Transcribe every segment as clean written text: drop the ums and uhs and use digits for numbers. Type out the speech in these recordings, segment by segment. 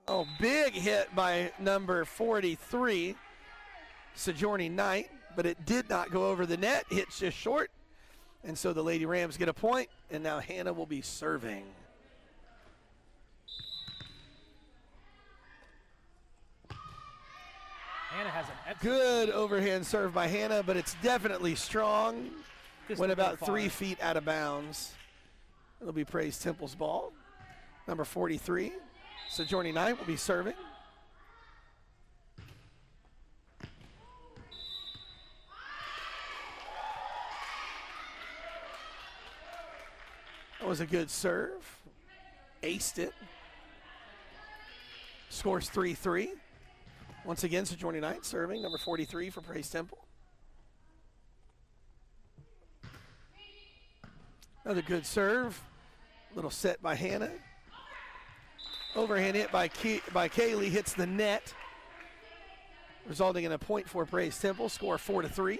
Oh, big hit by number 43, Sojourning Knight, but it did not go over the net. Hits just short, and so the Lady Rams get a point, and now Hannah will be serving. Hannah has an good overhand serve by Hannah, but it's definitely strong. Went about 3 feet out of bounds. It'll be Praise Temple's ball. Number 43, Sojourning Knight, will be serving. That was a good serve. Aced it. Scores 3-3. Once again, Sojourning Knight serving, number 43 for Praise Temple. Another good serve. Little set by Hannah. Overhand hit by Kaylee, hits the net, resulting in a point for Praise Temple. Score 4-3.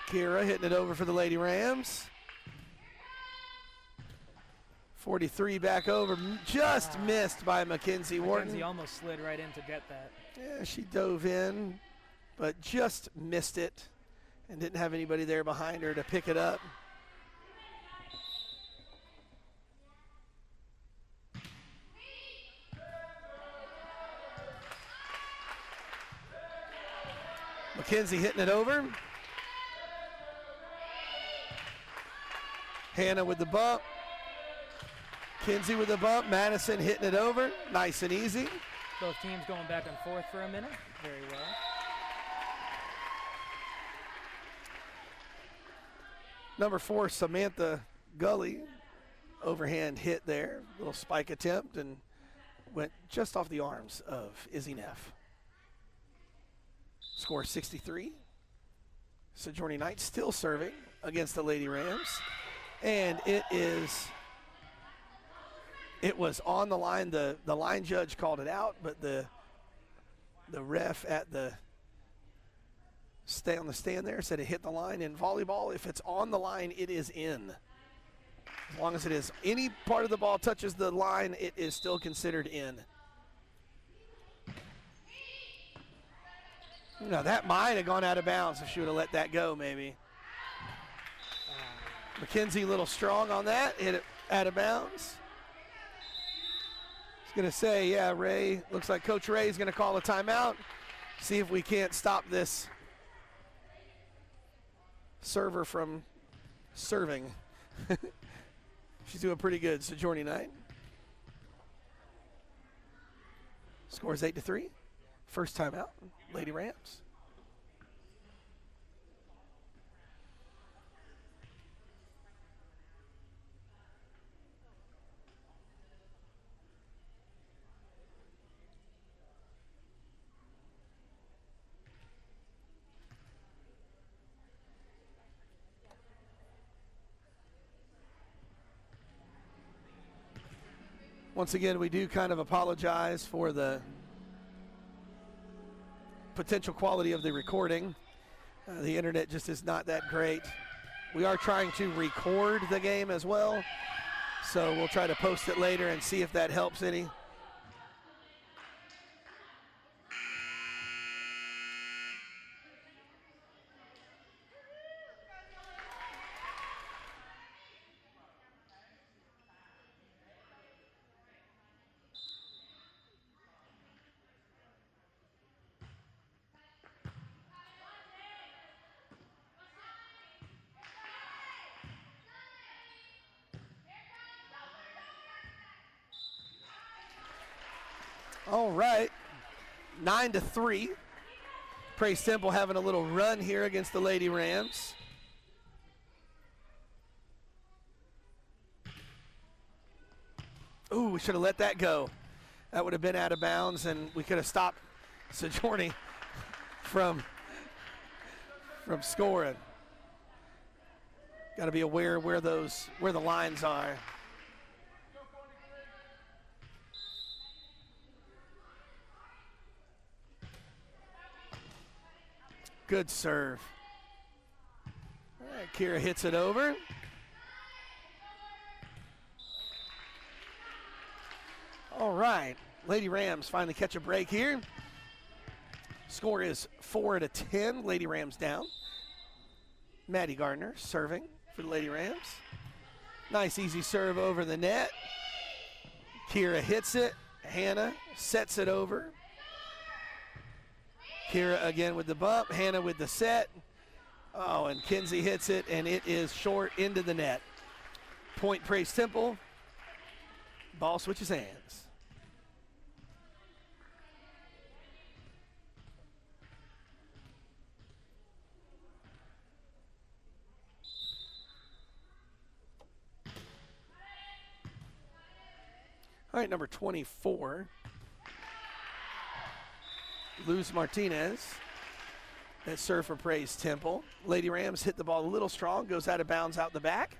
Kira hitting it over for the Lady Rams. 43 back over, just missed by Mackenzie Wharton. Mackenzie almost slid right in to get that. Yeah, she dove in, but just missed it and didn't have anybody there behind her to pick it up. Mackenzie hitting it over. Hannah with the bump. Kinsey with the bump. Madison hitting it over. Nice and easy. Both teams going back and forth for a minute. Very well. Number 4, Samantha Gully. Overhand hit there. Little spike attempt and went just off the arms of Izzy Neff. Score 63. Sojourning Knight still serving against the Lady Rams. And it was on the line. The line judge called it out, but the ref at the on the stand there said it hit the line. In volleyball, if it's on the line, it is in. As long as it is any part of the ball touches the line, it is still considered in. Now that might have gone out of bounds if she would have let that go, maybe. Mackenzie a little strong on that, hit it out of bounds. I was going to say, yeah, Ray, looks like Coach Ray is going to call a timeout, see if we can't stop this server from serving. She's doing pretty good, Sojourning Knight. Scores 8-3. First timeout, Lady Rams. Once again, we do kind of apologize for the potential quality of the recording. The internet just is not that great. We are trying to record the game as well, So we'll try to post it later and see if that helps any. All right, 9-3. Praise Temple having a little run here against the Lady Rams. Ooh, we should have let that go. That would have been out of bounds, and we could have stopped Sojourner from scoring. Got to be aware where the lines are. Good serve. All right, Kira hits it over. All right, Lady Rams finally catch a break here. Score is 4-10. Lady Rams down. Maddie Gardner serving for the Lady Rams. Nice easy serve over the net. Kira hits it. Hannah sets it over. Kira again with the bump. Hannah with the set. Oh, and Kinsey hits it, and it is short into the net. Point Praise Temple. Ball switches hands. All right, number 24. Luz Martinez. That serve for Praise Temple. Lady Rams hit the ball a little strong, goes out of bounds out the back.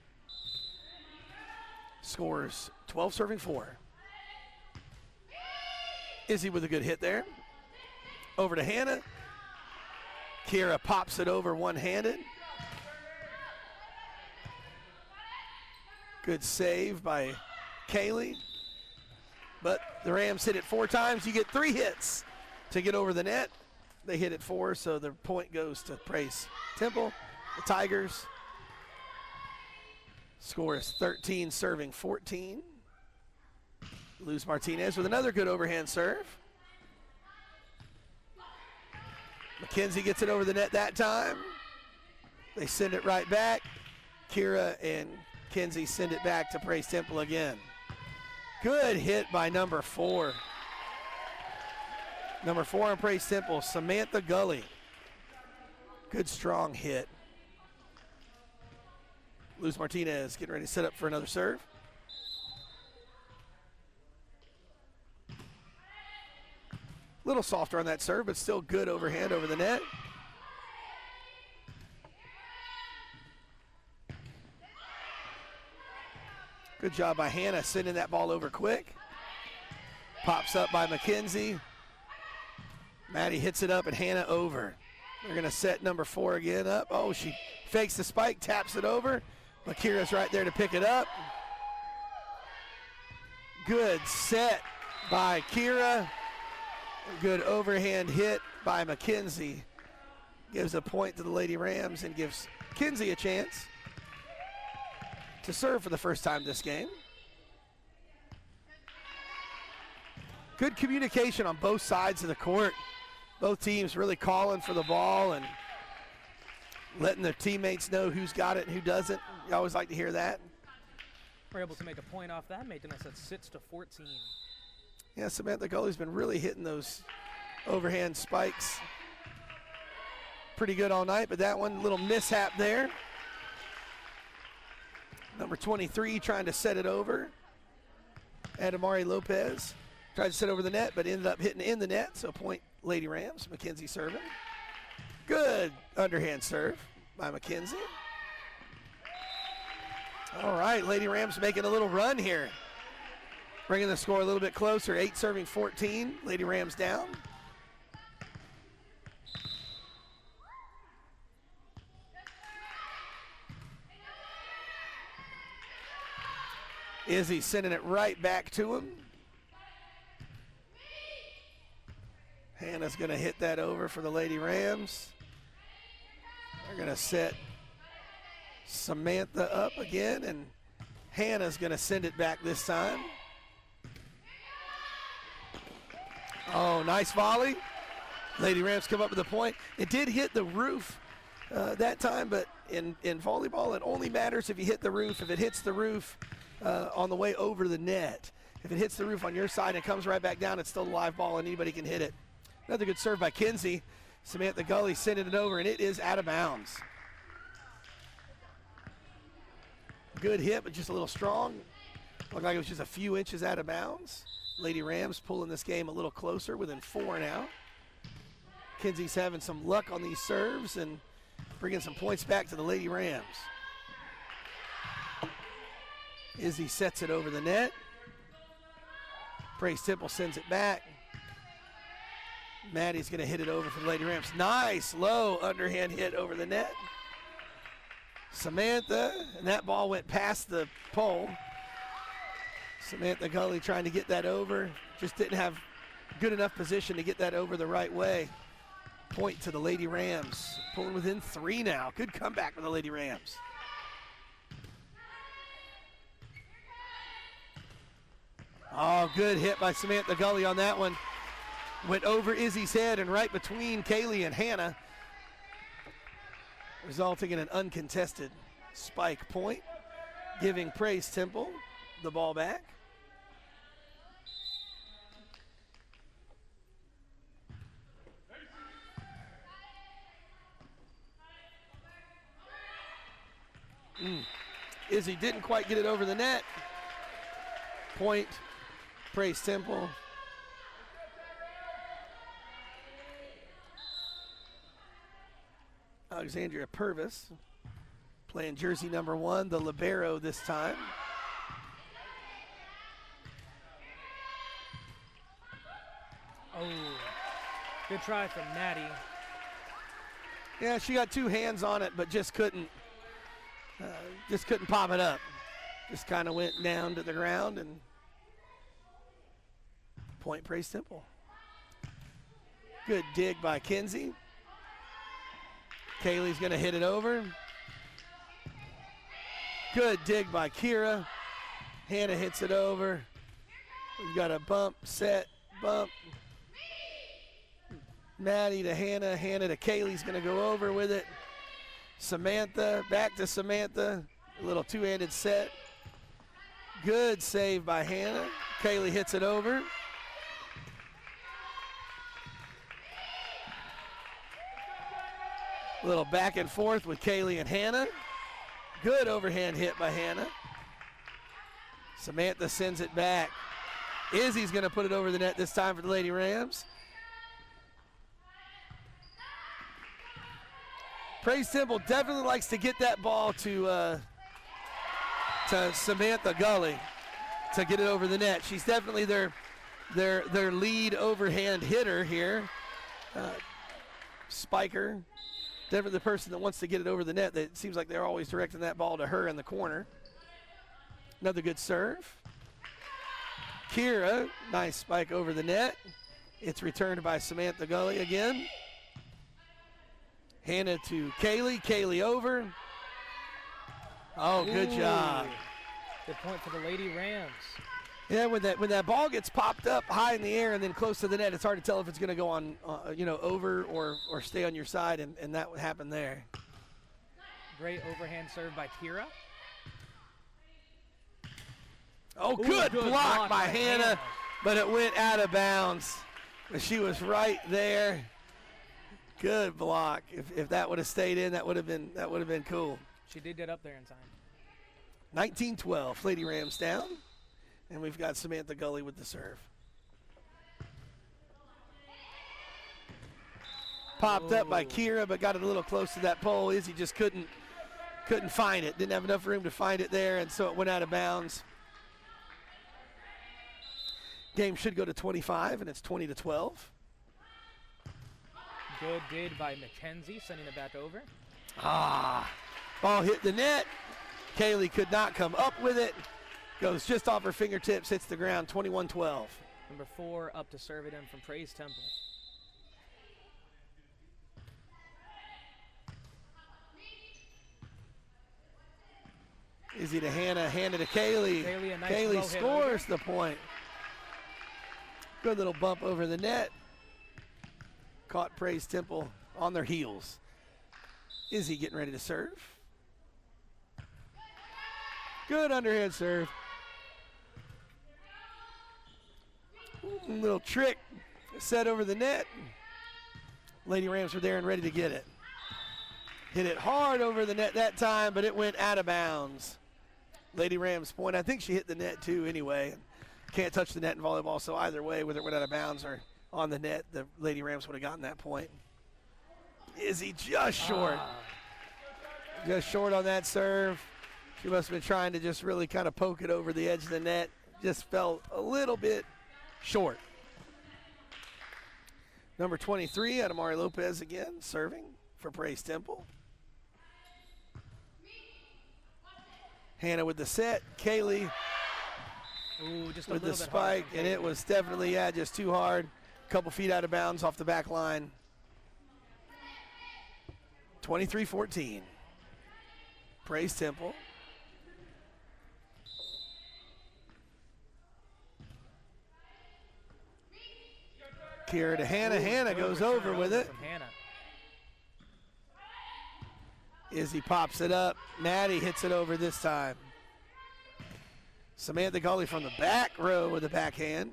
Scores 12 serving 4. Izzy with a good hit there. Over to Hannah. Kira pops it over one-handed. Good save by Kaylee. But the Rams hit it 4 times. You get 3 hits to get over the net. They hit it 4, so the point goes to Praise Temple. The Tigers. Score is 13 serving 14. Luz Martinez with another good overhand serve. McKenzie gets it over the net that time. They send it right back. Kira and Kinsey send it back to Praise Temple again. Good hit by number 4. Number 4 on Praise Temple, Samantha Gully. Good strong hit. Luz Martinez getting ready to set up for another serve. Little softer on that serve, but still good overhand over the net. Good job by Hannah sending that ball over quick. Pops up by McKenzie. Maddie hits it up and Hannah over. They're going to set number 4 again up. Oh, she fakes the spike, taps it over. Makira's right there to pick it up. Good set by Kira. Good overhand hit by McKenzie. Gives a point to the Lady Rams and gives Kinsey a chance to serve for the first time this game. Good communication on both sides of the court. Both teams really calling for the ball and letting their teammates know who's got it and who doesn't. You always like to hear that. We're able to make a point off that, making us at 6-14. Yeah, Samantha Gully's been really hitting those overhand spikes pretty good all night, but that one, little mishap there. Number 23 trying to set it over. Adamari Lopez tried to set over the net, but ended up hitting in the net, so point Lady Rams. McKenzie serving. Good underhand serve by McKenzie. All right, Lady Rams making a little run here. Bringing the score a little bit closer. 8 serving 14. Lady Rams down. Izzy sending it right back to him. Hannah's going to hit that over for the Lady Rams. They're going to set Samantha up again, and Hannah's going to send it back this time. Oh, nice volley. Lady Rams come up with the point. It did hit the roof that time, but in volleyball, it only matters if you hit the roof. If it hits the roof on the way over the net. If it hits the roof on your side and comes right back down, it's still a live ball and anybody can hit it. Another good serve by Kinsey. Samantha Gully sending it over, and it is out of bounds. Good hit, but just a little strong. Looked like it was just a few inches out of bounds. Lady Rams pulling this game a little closer, within 4 now. Kinsey's having some luck on these serves and bringing some points back to the Lady Rams. Izzy sets it over the net. Praise Temple sends it back. Maddie's going to hit it over for the Lady Rams. Nice low underhand hit over the net. Samantha, and that ball went past the pole. Samantha Gully trying to get that over. Just didn't have good enough position to get that over the right way. Point to the Lady Rams. Pulling within 3 now. Good comeback for the Lady Rams. Oh, good hit by Samantha Gully on that one. Went over Izzy's head and right between Kaylee and Hannah, resulting in an uncontested spike point, giving Praise Temple the ball back. Izzy didn't quite get it over the net. Point, Praise Temple. Alexandria Purvis playing jersey number 1, the libero this time. Oh, good try from Maddie. Yeah, she got 2 hands on it, but just couldn't pop it up. Just kind of went down to the ground, and point, Praise Temple. Good dig by Kinsey. Kaylee's going to hit it over. Good dig by Kira. Hannah hits it over. We've got a bump, set, bump. Maddie to Hannah. Hannah to Kaylee's going to go over with it. Samantha, back to Samantha. A little 2-handed set. Good save by Hannah. Kaylee hits it over. A little back and forth with Kaylee and Hannah. Good overhand hit by Hannah. Samantha sends it back. Izzy's going to put it over the net this time for the Lady Rams. Praise Temple definitely likes to get that ball to Samantha Gully to get it over the net. She's definitely their lead overhand hitter here. Spiker. Definitely the person that wants to get it over the net. It seems like they're always directing that ball to her in the corner. Another good serve. Kira, nice spike over the net. It's returned by Samantha Gully again. Hannah to Kaylee. Kaylee over. Oh, good job. Good point for the Lady Rams. Yeah, when that ball gets popped up high in the air and then close to the net, it's hard to tell if it's going to go on, over or stay on your side, and that happened there. Great overhand serve by Kira. Oh, good block by Hannah, but it went out of bounds. But she was right there. Good block. If that would have stayed in, that would have been cool. She did get up there in time. 19-12, Lady Rams down. And we've got Samantha Gully with the serve. Popped up by Kira, but got it a little close to that pole. Izzy just couldn't find it. Didn't have enough room to find it there, and so it went out of bounds. Game should go to 25, and it's 20-12. Good dig by McKenzie, sending it back over. Ball hit the net. Kaylee could not come up with it. Goes just off her fingertips, hits the ground, 21-12. Number 4 up to serve it in from Praise Temple. Izzy to Hannah, Hannah to Kaylee. Kaylee scores the point. Good little bump over the net. Caught Praise Temple on their heels. Izzy getting ready to serve. Good underhand serve. Little trick set over the net. Lady Rams were there and ready to get it. Hit it hard over the net that time, but it went out of bounds. Lady Rams point. I think she hit the net too anyway. Can't touch the net in volleyball, so either way, whether it went out of bounds or on the net, the Lady Rams would have gotten that point. Izzy just short. Just short on that serve. She must have been trying to just really kind of poke it over the edge of the net. Just felt a little bit short. Number 23, Adamari Lopez again, serving for Praise Temple. Hannah with the set. Kaylee with the spike, and it was definitely, just too hard. A couple feet out of bounds off the back line. 23-14. Praise Temple. Kira to Hannah. Hannah goes over with it. Izzy pops it up. Maddie hits it over this time. Samantha Gully from the back row with a backhand.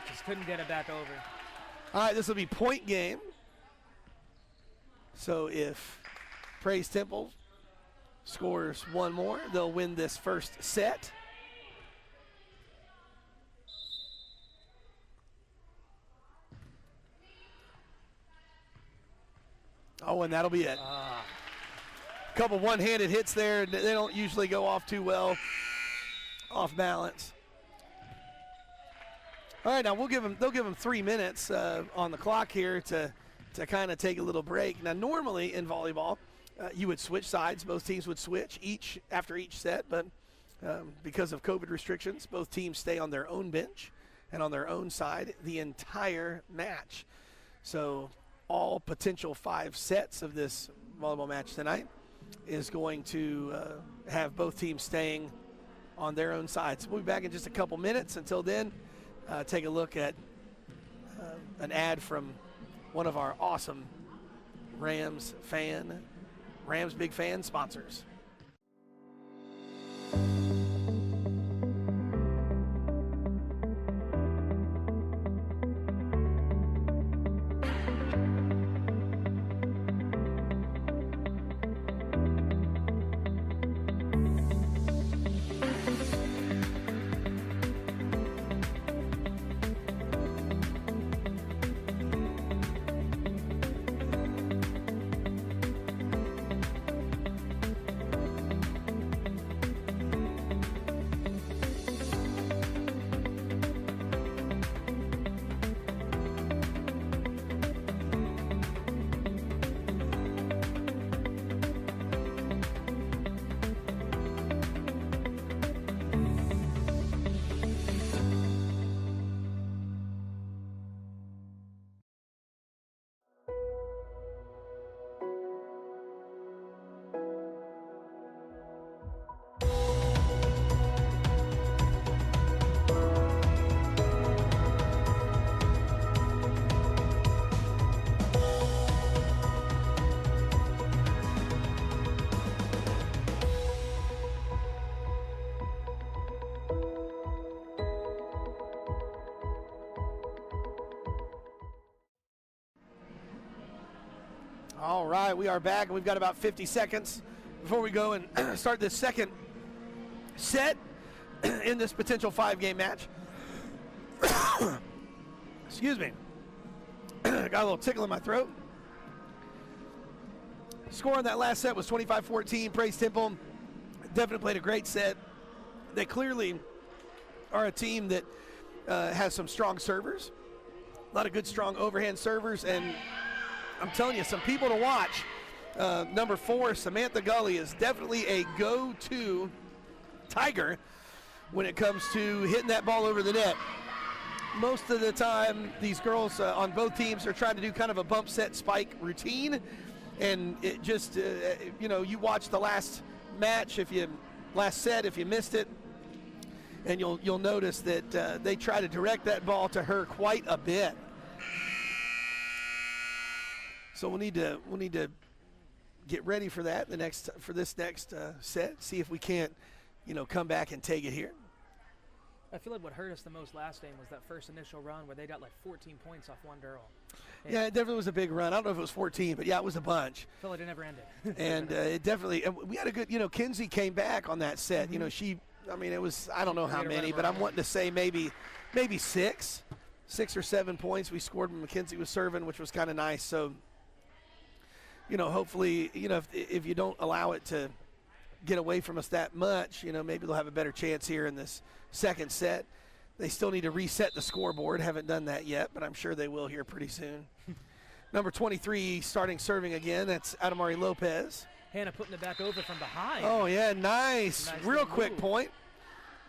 Just couldn't get it back over. All right, this will be point game. So if Praise Temple scores one more, they'll win this first set. Oh, and that'll be it. Couple one-handed hits there. They don't usually go off too well, off balance. All right, now they'll give them 3 minutes on the clock here to kind of take a little break. Now, normally in volleyball, you would switch sides. Both teams would switch after each set, but because of COVID restrictions, both teams stay on their own bench and on their own side the entire match. So all potential 5 sets of this volleyball match tonight is going to have both teams staying on their own sides. We'll be back in just a couple minutes. Until then, take a look at an ad from one of our awesome Rams Big Fan sponsors. All right, we are back, and we've got about 50 seconds before we go and start this second set in this potential 5-game match. Excuse me. Got a little tickle in my throat. Score on that last set was 25-14. Praise Temple definitely played a great set. They clearly are a team that has some strong servers, a lot of good, strong overhand servers, and I'm telling you, some people to watch. Number 4, Samantha Gully, is definitely a go-to tiger when it comes to hitting that ball over the net. Most of the time, these girls on both teams are trying to do kind of a bump set spike routine, and it just, you know, you watch the last match, last set, if you missed it, and you'll notice that they try to direct that ball to her quite a bit. So we'll need to get ready for that for this next set. See if we can't, you know, come back and take it here. I feel like what hurt us the most last game was that first initial run where they got like 14 points off one girl. And yeah, it definitely was a big run. I don't know if it was 14, but yeah, it was a bunch. I feel like it never ended. And it definitely, and we had a good, you know, Kinsey came back on that set. Mm-hmm. You know, I mean, it was, I don't know how many, but I'm wanting to say maybe 6 or 7 points we scored when McKenzie was serving, which was kind of nice. So, you know, hopefully, you know, if you don't allow it to get away from us that much, you know, maybe they'll have a better chance here in this second set. They still need to reset the scoreboard. Haven't done that yet, but I'm sure they will here pretty soon. Number 23 starting serving again. That's Adamari Lopez. Hannah putting it back over from behind. Oh, yeah, nice real quick move. Point.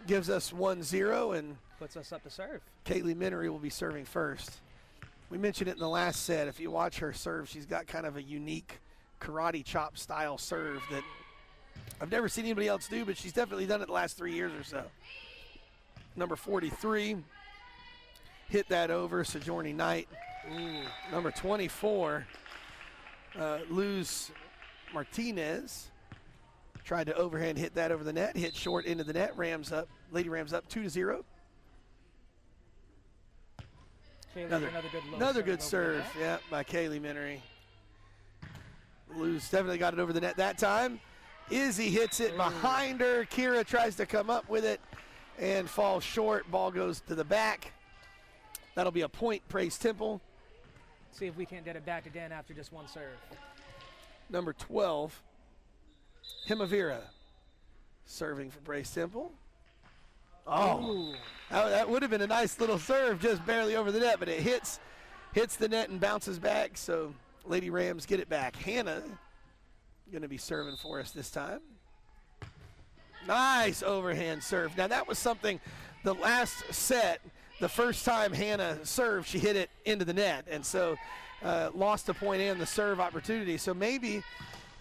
Gives us 1-0, and puts us up to serve. Kaylee Minery will be serving first. We mentioned it in the last set. If you watch her serve, she's got kind of a unique karate chop style serve that I've never seen anybody else do, but she's definitely done it the last 3 years or so. Number 43 hit that over, Sojourner Knight. Ooh. Number 24, Luz Martinez tried to overhand hit that over the net, hit short into the net. Rams up, Lady Rams up 2-0. Another good serve, yeah, by Kaylee Minery. Luz definitely got it over the net that time. Izzy hits it behind her. Kira tries to come up with it and falls short. Ball goes to the back. That'll be a point, Praise Temple. See if we can't get it back again after just one serve. Number 12, Himavira, serving for Praise Temple. Oh, that would have been a nice little serve, just barely over the net, but it hits the net and bounces back, so Lady Rams get it back. Hannah going to be serving for us this time. Nice overhand serve. Now that was something, the last set, the first time Hannah served, she hit it into the net, and so lost a point and the serve opportunity. So maybe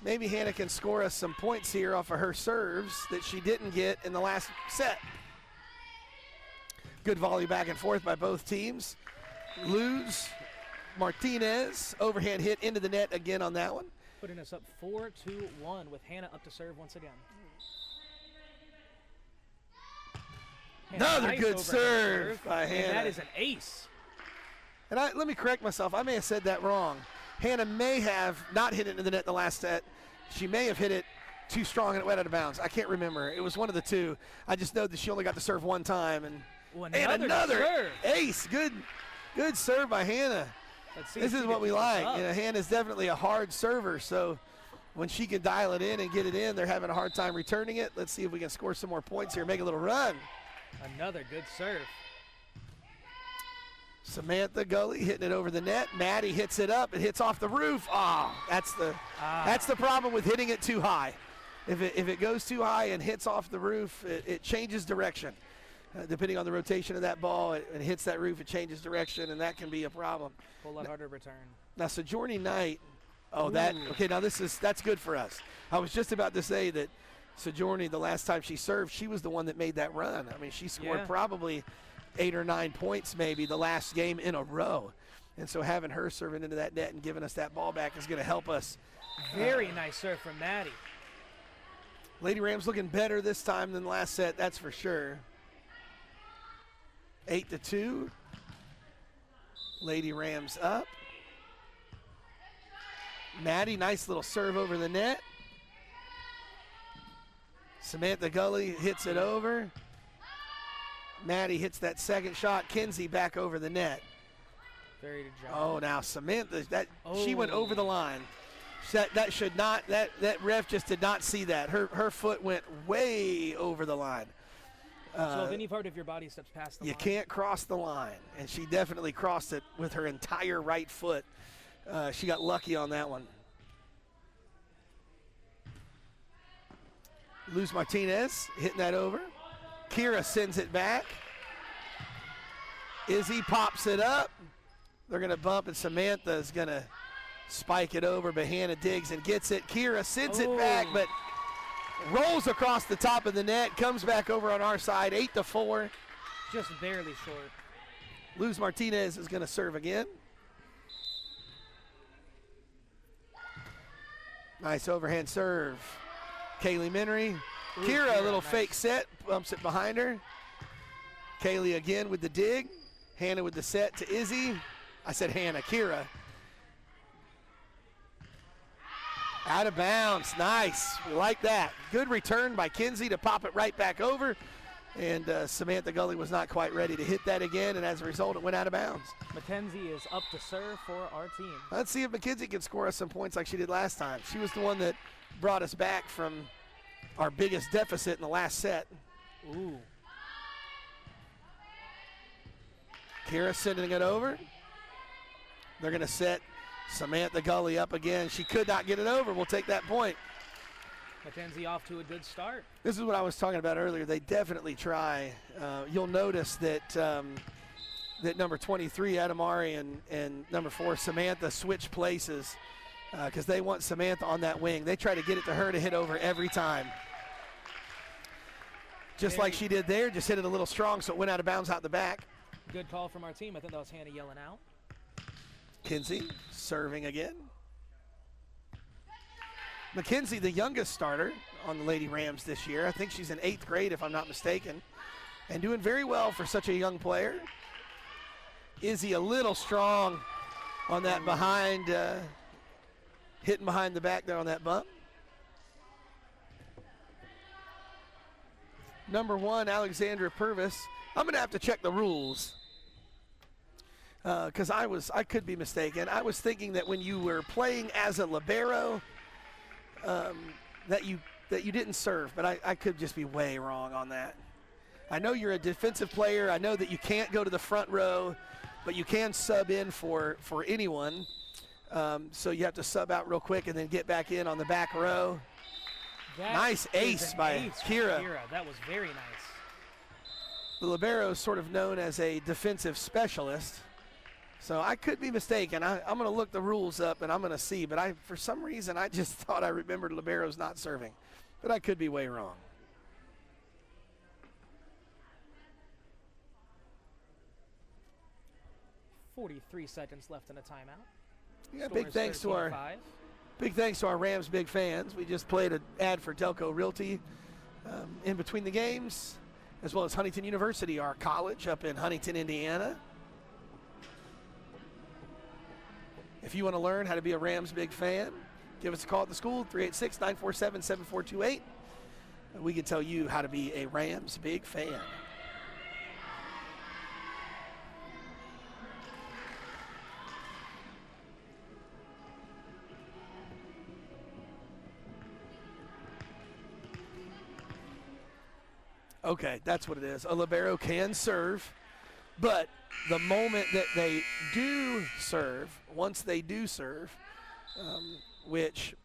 Hannah can score us some points here off of her serves that she didn't get in the last set. Good volley back and forth by both teams. Luz Martinez, overhand hit into the net again on that one. Putting us up 4-1 with Hannah up to serve once again. Another nice good serve by and Hannah. That is an ace. And let me correct myself. I may have said that wrong. Hannah may have not hit it into the net the last set. She may have hit it too strong and it went out of bounds. I can't remember. It was one of the two. I just know that she only got to serve one time. And another ace. Good serve by Hannah. This is what we like. You know, Hannah's definitely a hard server, so when she can dial it in and get it in, they're having a hard time returning it. Let's see if we can score some more points here, make a little run. Another good serve. Samantha Gully hitting it over the net. Maddie hits it up. It hits off the roof. That's the problem with hitting it too high. If it goes too high and hits off the roof, it changes direction. Depending on the rotation of that ball, it hits that roof, it changes direction, and that can be a problem. A whole lot harder return. Now, Sojourner Knight, okay, now that's good for us. I was just about to say that Sojourner, the last time she served, she was the one that made that run. I mean, she scored probably 8 or 9 points maybe the last game in a row. And so having her serving into that net and giving us that ball back is going to help us. Very nice serve from Maddie. Lady Rams looking better this time than last set, that's for sure. 8-2. Lady Rams up. Maddie, nice little serve over the net. Samantha Gully hits it over. Maddie hits that second shot. Kinsey back over the net. Very good job. Oh, now Samantha, she went over the line. That should not. That ref just did not see that. Her foot went way over the line. So if any part of your body steps past the line, you can't cross the line, and she definitely crossed it with her entire right foot. She got lucky on that one. Luz Martinez hitting that over. Kira sends it back. Izzy pops it up. They're going to bump, and Samantha is going to spike it over, but Hannah digs and gets it. Kira sends it back, but rolls across the top of the net, comes back over on our side, 8-4. Just barely short. Luz Martinez is going to serve again. Nice overhand serve. Kaylee Minnery. Kira, a little fake set, bumps it behind her. Kaylee again with the dig. Hannah with the set to Izzy. I said Hannah, Kira. Out of bounds, nice, we like that. Good return by Kinsey to pop it right back over. And Samantha Gully was not quite ready to hit that again, and as a result, it went out of bounds. Mackenzie is up to serve for our team. Let's see if Mackenzie can score us some points like she did last time. She was the one that brought us back from our biggest deficit in the last set. Ooh. Kira sending it over. They're going to set Samantha Gully up again. She could not get it over. We'll take that point. Mackenzie off to a good start. This is what I was talking about earlier. They definitely try. You'll notice that that number 23, Adamari, and number 4, Samantha, switch places because they want Samantha on that wing. They try to get it to her to hit over every time. Just like she did there, just hit it a little strong so it went out of bounds out the back. Good call from our team. I think that was Hannah yelling out. Kinsey serving again. Mackenzie, the youngest starter on the Lady Rams this year. I think she's in 8th grade, if I'm not mistaken, and doing very well for such a young player. Izzy a little strong on that behind, hitting behind the back there on that bump. Number 1, Alexandra Purvis. I'm going to have to check the rules because I could be mistaken. I was thinking that when you were playing as a libero, that you didn't serve, but I could just be way wrong on that. I know you're a defensive player. I know that you can't go to the front row, but you can sub in for anyone. So you have to sub out real quick and then get back in on the back row. Nice ace by Kira. That was very nice. The libero is sort of known as a defensive specialist. So I could be mistaken. I'm going to look the rules up and I'm going to see. But for some reason, I just thought I remembered liberos not serving. But I could be way wrong. .43 seconds left in a timeout. Yeah, big thanks to our Rams big fans. We just played an ad for Delco Realty in between the games, as well as Huntington University, our college up in Huntington, Indiana. If you want to learn how to be a Rams big fan, give us a call at the school, 386-947-7428. We can tell you how to be a Rams big fan. Okay, that's what it is. A libero can serve, but the moment that they do serve, once they do serve, which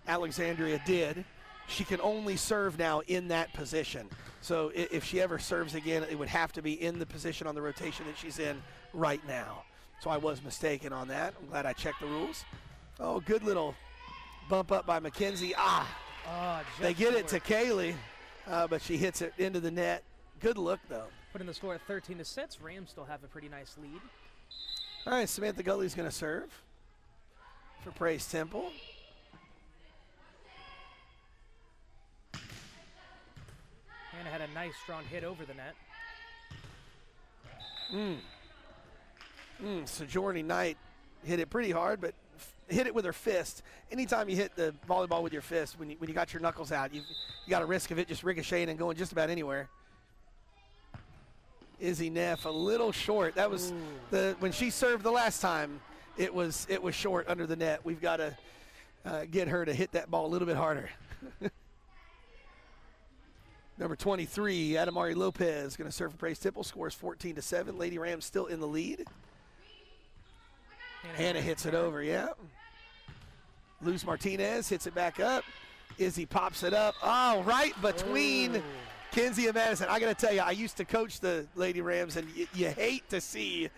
Alexandria did, she can only serve now in that position. So if she ever serves again, it would have to be in the position on the rotation that she's in right now. So I was mistaken on that. I'm glad I checked the rules. Oh, good little bump up by Mackenzie. They get it to Kaylee, but she hits it into the net. Good look, though. Putting the score at 13-6. Rams still have a pretty nice lead. All right, Samantha Gully's going to serve for Praise Temple. Hannah had a nice, strong hit over the net. Sojourning Knight hit it pretty hard, but hit it with her fist. Anytime you hit the volleyball with your fist, when you got your knuckles out, you got a risk of it just ricocheting and going just about anywhere. Izzy Neff a little short. That was when she served the last time. It was short under the net. We've got to get her to hit that ball a little bit harder. Number 23, Adamari Lopez, going to serve for Praise Temple. Scores 14-7. Lady Rams still in the lead. Hannah hits it over, yeah. Luz Martinez hits it back up. Izzy pops it up. Oh, right between Kinsey and Madison. I got to tell you, I used to coach the Lady Rams, and you hate to see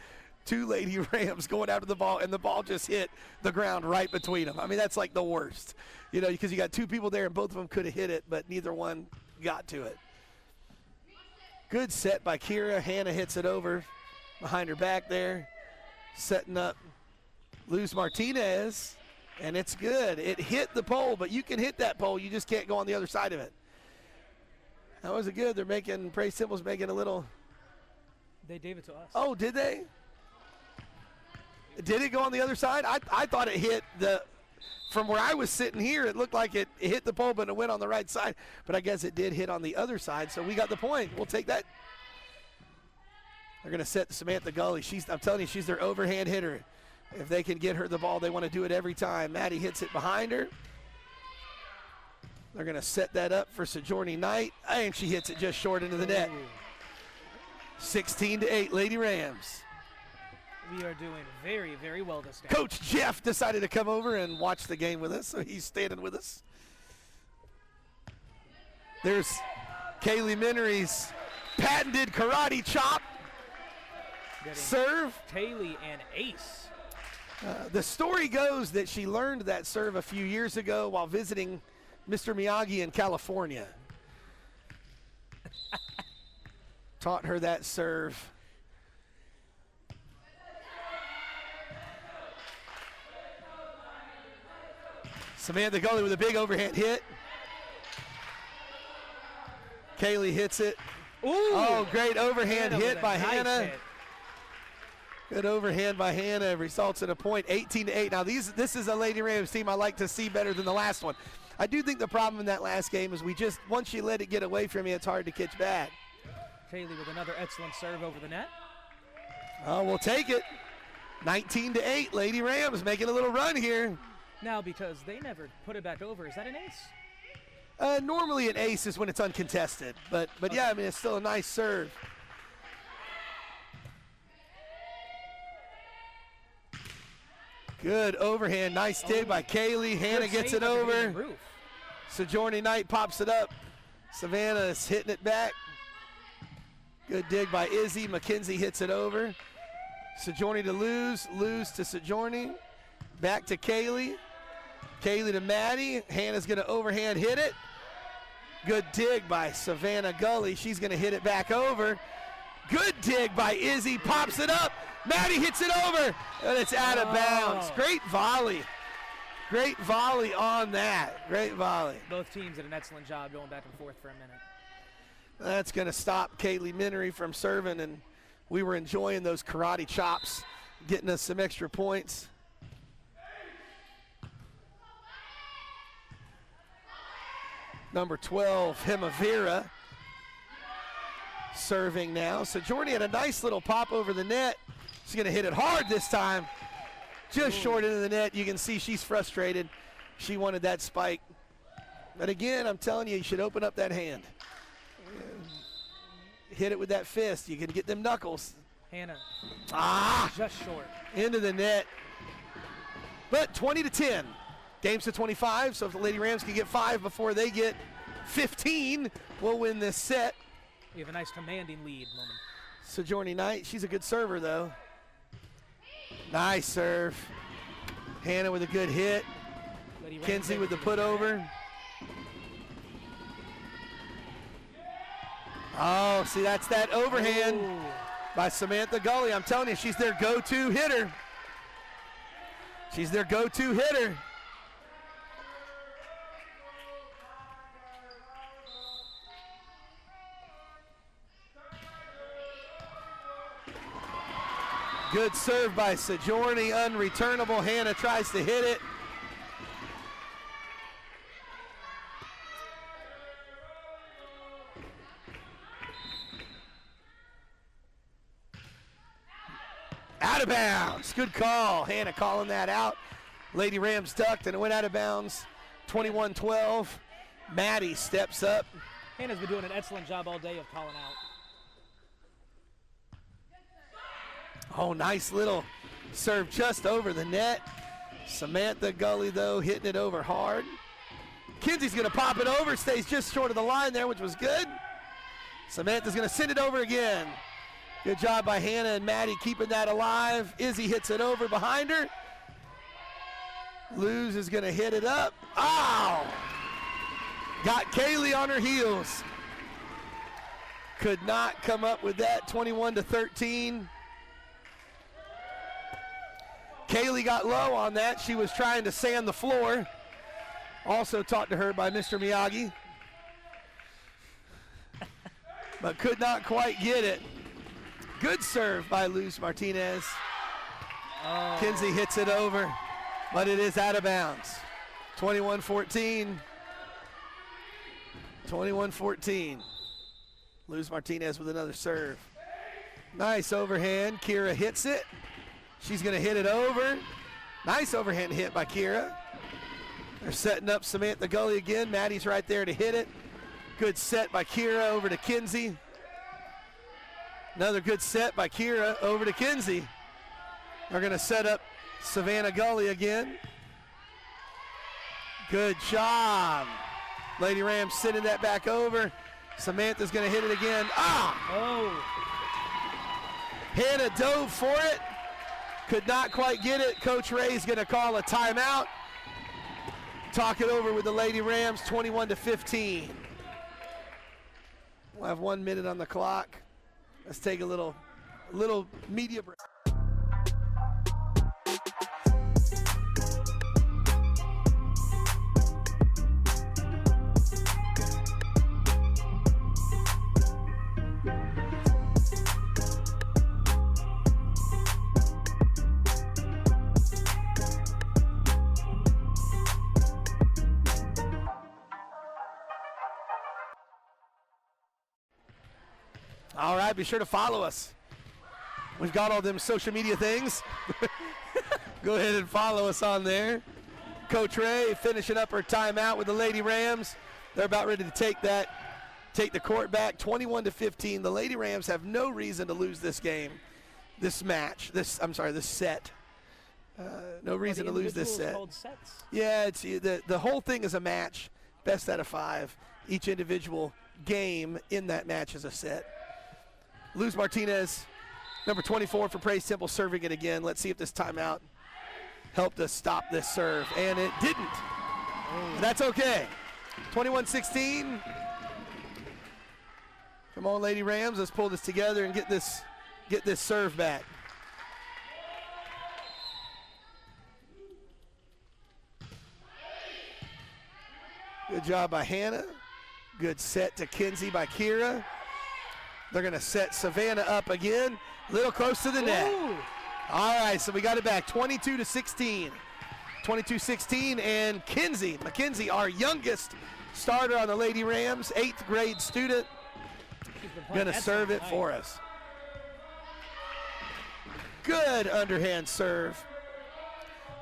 two Lady Rams going after the ball, and the ball just hit the ground right between them. I mean, that's like the worst, you know, because you got two people there, and both of them could have hit it, but neither one got to it. Good set by Kira. Hannah hits it over behind her back there, setting up Luz Martinez, and it's good. It hit the pole, but you can hit that pole. You just can't go on the other side of it. That was good. They're making, Praise Temple's making a little. They gave it to us. Oh, did they? Did it go on the other side? I thought it hit the, from where I was sitting here, it looked like it hit the pole, but it went on the right side. But I guess it did hit on the other side, so we got the point. We'll take that. They're going to set Samantha Gully. I'm telling you, she's their overhand hitter. If they can get her the ball, they want to do it every time. Maddie hits it behind her. They're going to set that up for Sojourner Knight, and she hits it just short into the net. 16-8, Lady Rams. We are doing very, very well this game. Coach Jeff decided to come over and watch the game with us, so he's standing with us. There's Kaylee Minery's patented karate chop. Serve. Kaylee and ace. The story goes that she learned that serve a few years ago while visiting Mr. Miyagi in California. Taught her that serve. Samantha Gully with a big overhand hit. Kaylee hits it. Ooh. Oh, great overhand hit by nice Hannah. Hit. Good overhand by Hannah, results in a point, 18-8. Now this is a Lady Rams team I like to see better than the last one. I do think the problem in that last game is once you let it get away from you, it's hard to catch back. Kaylee with another excellent serve over the net. Oh, we'll take it. 19-8, Lady Rams making a little run here. Now, because they never put it back over, is that an ace? Normally an ace is when it's uncontested, but okay. Yeah, I mean, it's still a nice serve. Good overhand, nice dig by Kaylee. Hannah gets it over. Sojourner Knight pops it up. Savannah is hitting it back. Good dig by Izzy. Mackenzie hits it over. Sojourner to Luz to Sojourner. Back to Kaylee. Kaylee to Maddie. Hannah's going to overhand hit it. Good dig by Savannah Gully. She's going to hit it back over. Good dig by Izzy. Pops it up. Maddie hits it over, and it's out of bounds. Great volley. Great volley on that. Great volley. Both teams did an excellent job going back and forth for a minute. That's going to stop Kaylee Minery from serving, and we were enjoying those karate chops, getting us some extra points. Number 12, Hemavira, serving now. Sojourner had a nice little pop over the net. She's going to hit it hard this time. Just short into the net. You can see she's frustrated. She wanted that spike. But again, I'm telling you, you should open up that hand. Hit it with that fist. You can get them knuckles. Hannah. Just short. Into the net. But 20-10. Game's to 25, so if the Lady Rams can get 5 before they get 15, we'll win this set. We have a nice commanding lead moment. Sojourner Knight, she's a good server though. Nice serve. Hannah with a good hit. Kinsey with the put over. Oh, see, that's that overhand by Samantha Gully. I'm telling you, she's their go-to hitter. She's their go-to hitter. Good serve by Sojourner, unreturnable. Hannah tries to hit it. Out of bounds. Good call. Hannah calling that out. Lady Rams ducked and it went out of bounds. 21-12. Maddie steps up. Hannah's been doing an excellent job all day of calling out. Oh, nice little serve just over the net. Samantha Gully, though, hitting it over hard. Kinsey's going to pop it over, stays just short of the line there, which was good. Samantha's going to send it over again. Good job by Hannah and Maddie keeping that alive. Izzy hits it over behind her. Luz is going to hit it up. Ow! Got Kaylee on her heels. Could not come up with that, 21-13. Kaylee got low on that. She was trying to sand the floor. Also taught to her by Mr. Miyagi. But could not quite get it. Good serve by Luz Martinez. Oh. Kinsey hits it over, but it is out of bounds. 21-14. 21-14. Luz Martinez with another serve. Nice overhand. Kira hits it. She's going to hit it over. Nice overhand hit by Kira. They're setting up Samantha Gully again. Maddie's right there to hit it. Good set by Kira over to Kinsey. Another good set by Kira over to Kinsey. They're going to set up Savannah Gully again. Good job. Lady Rams sending that back over. Samantha's going to hit it again. Oh. Hannah dove for it. Could not quite get it. Coach Ray's going to call a timeout. Talk it over with the Lady Rams, 21-15. We'll have 1 minute on the clock. Let's take a little media break. All right, be sure to follow us. We've got all them social media things. Go ahead and follow us on there. Coach Ray finishing up her timeout with the Lady Rams. They're about ready to take the court back, 21-15. The Lady Rams have no reason to lose this game, this set. No reason to lose this set. Sets. Yeah, it's the whole thing is a match, best out of 5. Each individual game in that match is a set. Luz Martinez, number 24 for Praise Temple, serving it again. Let's see if this timeout helped us stop this serve, and it didn't. That's okay. 21-16. Come on, Lady Rams, let's pull this together and get this serve back. Good job by Hannah. Good set to Kinsey by Kira. They're going to set Savannah up again. A little close to the net. Ooh. All right, so we got it back, 22-16. 22-16, and Mackenzie, our youngest starter on the Lady Rams, 8th grade student, going to serve it for us. Good underhand serve.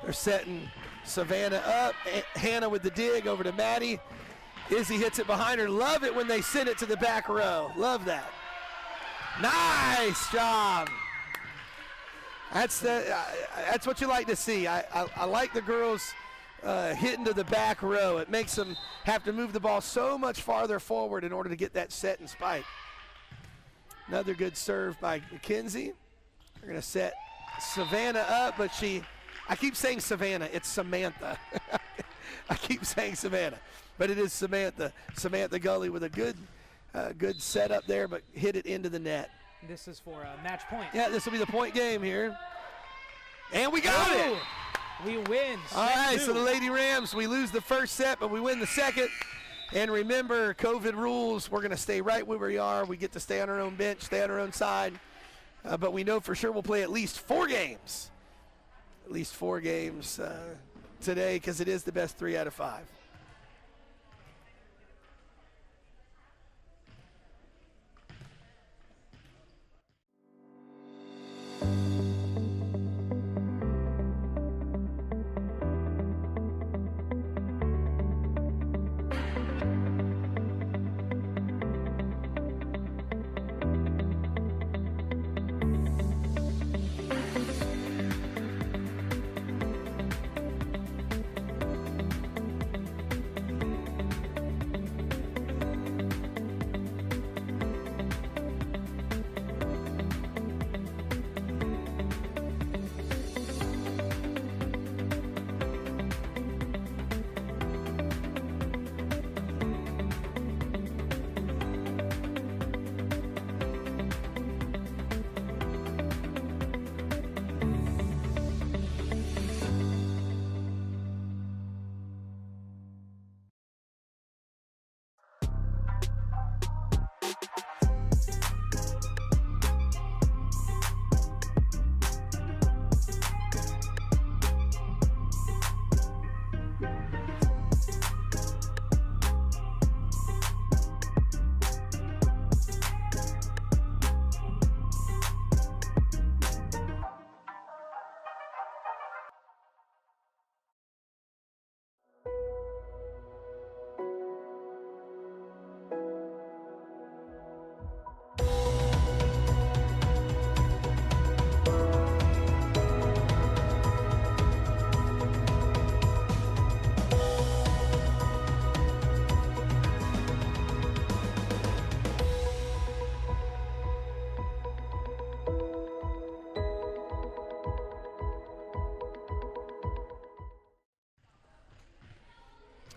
They're setting Savannah up. Hannah with the dig over to Maddie. Izzy hits it behind her. Love it when they send it to the back row. Love that. Nice job. That's what you like to see. I like the girls hitting to the back row. It makes them have to move the ball so much farther forward in order to get that set and spike. Another good serve by Mackenzie. They're going to set Savannah up, but I keep saying Savannah. It's Samantha. I keep saying Savannah, but it is Samantha. Samantha Gully with a good setup there, but hit it into the net. This is for a match point. Yeah, this will be the point game here. And we got it. We win. All right, so the Lady Rams, we lose the first set, but we win the second. And remember, COVID rules, we're going to stay right where we are. We get to stay on our own bench, stay on our own side. But we know for sure we'll play at least 4 games. At least 4 games today, because it is the best 3 out of 5.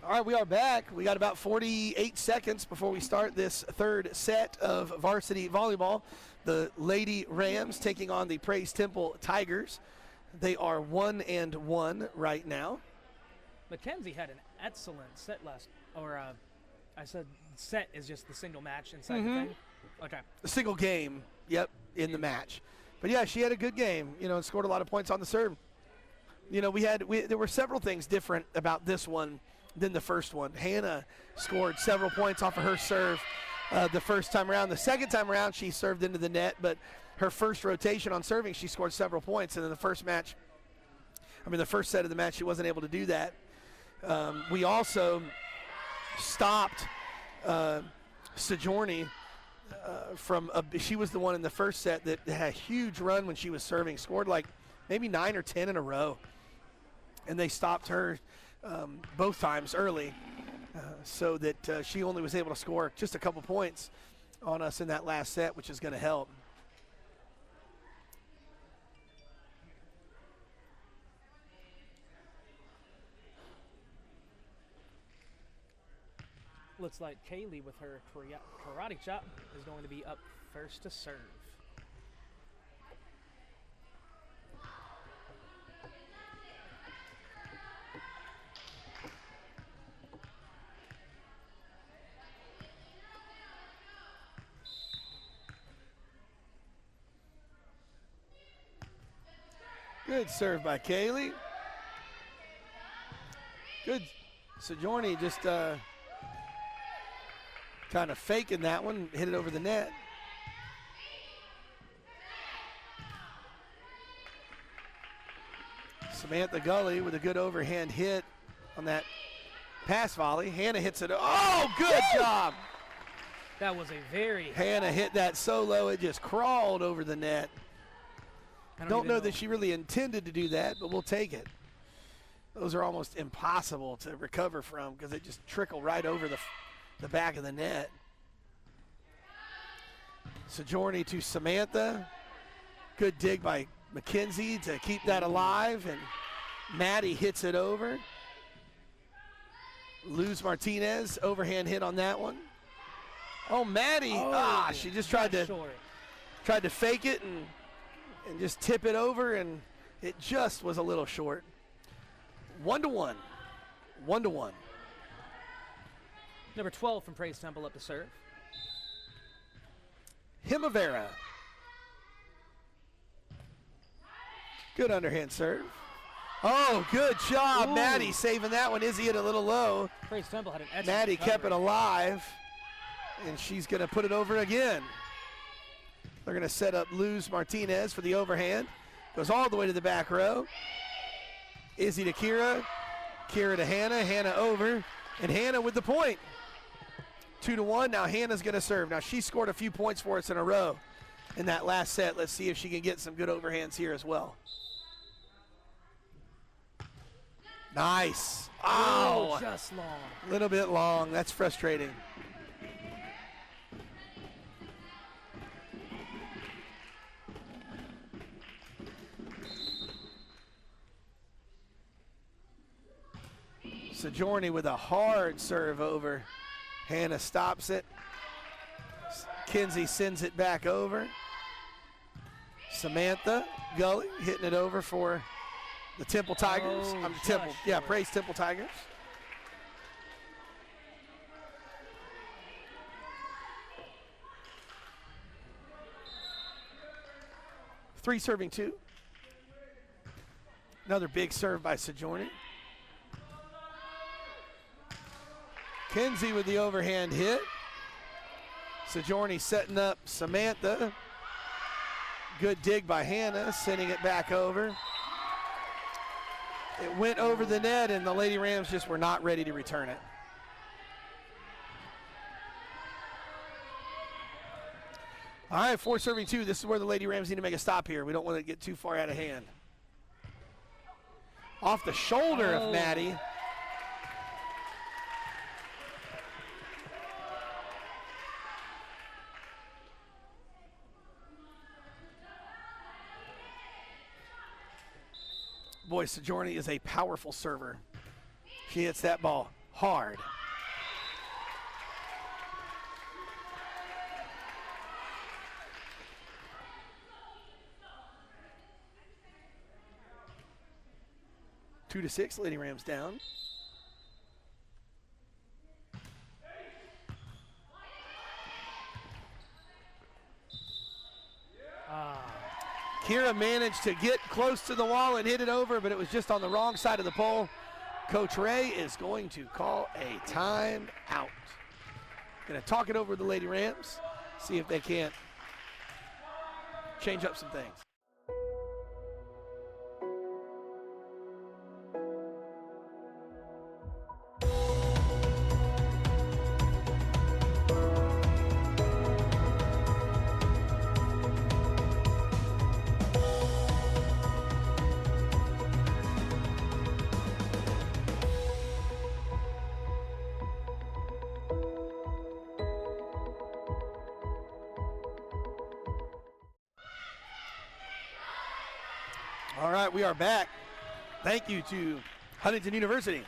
All right, we are back. We got about 48 seconds before we start this third set of varsity volleyball. The Lady Rams taking on the Praise Temple Tigers. They are 1-1 right now. Mackenzie had an excellent set I said set is just the single match inside the thing. Okay. A single game, yep, in the match. But yeah, she had a good game, and scored a lot of points on the serve. There were several things different about this one than the first one. Hannah scored several points off of her serve the first time around. The second time around, she served into the net, but her first rotation on serving, she scored several points. And in the first set of the match, she wasn't able to do that. We also stopped Sojourner she was the one in the first set that had a huge run when she was serving, scored like maybe 9 or 10 in a row. And they stopped her both times early so that she only was able to score just a couple points on us in that last set, which is going to help. Looks like Kaylee with her karate chop is going to be up first to serve. Good serve by Kaylee. Good. Sojourner just kind of faking that one, hit it over the net. Samantha Gully with a good overhand hit on that pass volley. Hannah hits it. Oh, good job. That was a very... Hannah hit that so low it just crawled over the net. I don't know that she really intended to do that, but we'll take it. Those are almost impossible to recover from because they just trickle right over the back of the net. Sojourner to Samantha. Good dig by Mackenzie to keep that alive, and Maddie hits it over. Luz Martinez, overhand hit on that one. Oh, Maddie, she just tried to fake it and just tip it over, and it just was a little short. 1-1. 1-1. Number 12 from Praise Temple up to serve. Himavera. Good underhand serve. Oh, good job. Ooh. Maddie saving that one. Izzy hit a little low. Praise Temple had an excellent Maddie recovery. kept it alive, and she's going to put it over again. They're going to set up Luz Martinez for the overhand. Goes all the way to the back row. Izzy to Kira. Kira to Hannah. Hannah over. And Hannah with the point. 2-1. Now Hannah's going to serve. Now she scored a few points for us in a row in that last set. Let's see if she can get some good overhands here as well. Nice. Oh, just long. A little bit long. That's frustrating. Sojourner with a hard serve over. Hannah stops it. Kinsey sends it back over. Samantha Gully hitting it over for the Temple Tigers. Praise Temple Tigers. Three serving two. Another big serve by Sojourner. Kinsey with the overhand hit. Sojourner setting up Samantha. Good dig by Hannah, sending it back over. It went over the net, and the Lady Rams just were not ready to return it. All right, 4 serving 2. This is where the Lady Rams need to make a stop here. We don't want to get too far out of hand. Off the shoulder of Maddie. Boy, Sojourner is a powerful server. She hits that ball hard. Two to 6, Lady Rams down. Kira managed to get close to the wall and hit it over, but it was just on the wrong side of the pole. Coach Ray is going to call a timeout. Going to talk it over with the Lady Rams, see if they can't change up some things. All right, we are back. Thank you to Huntington University.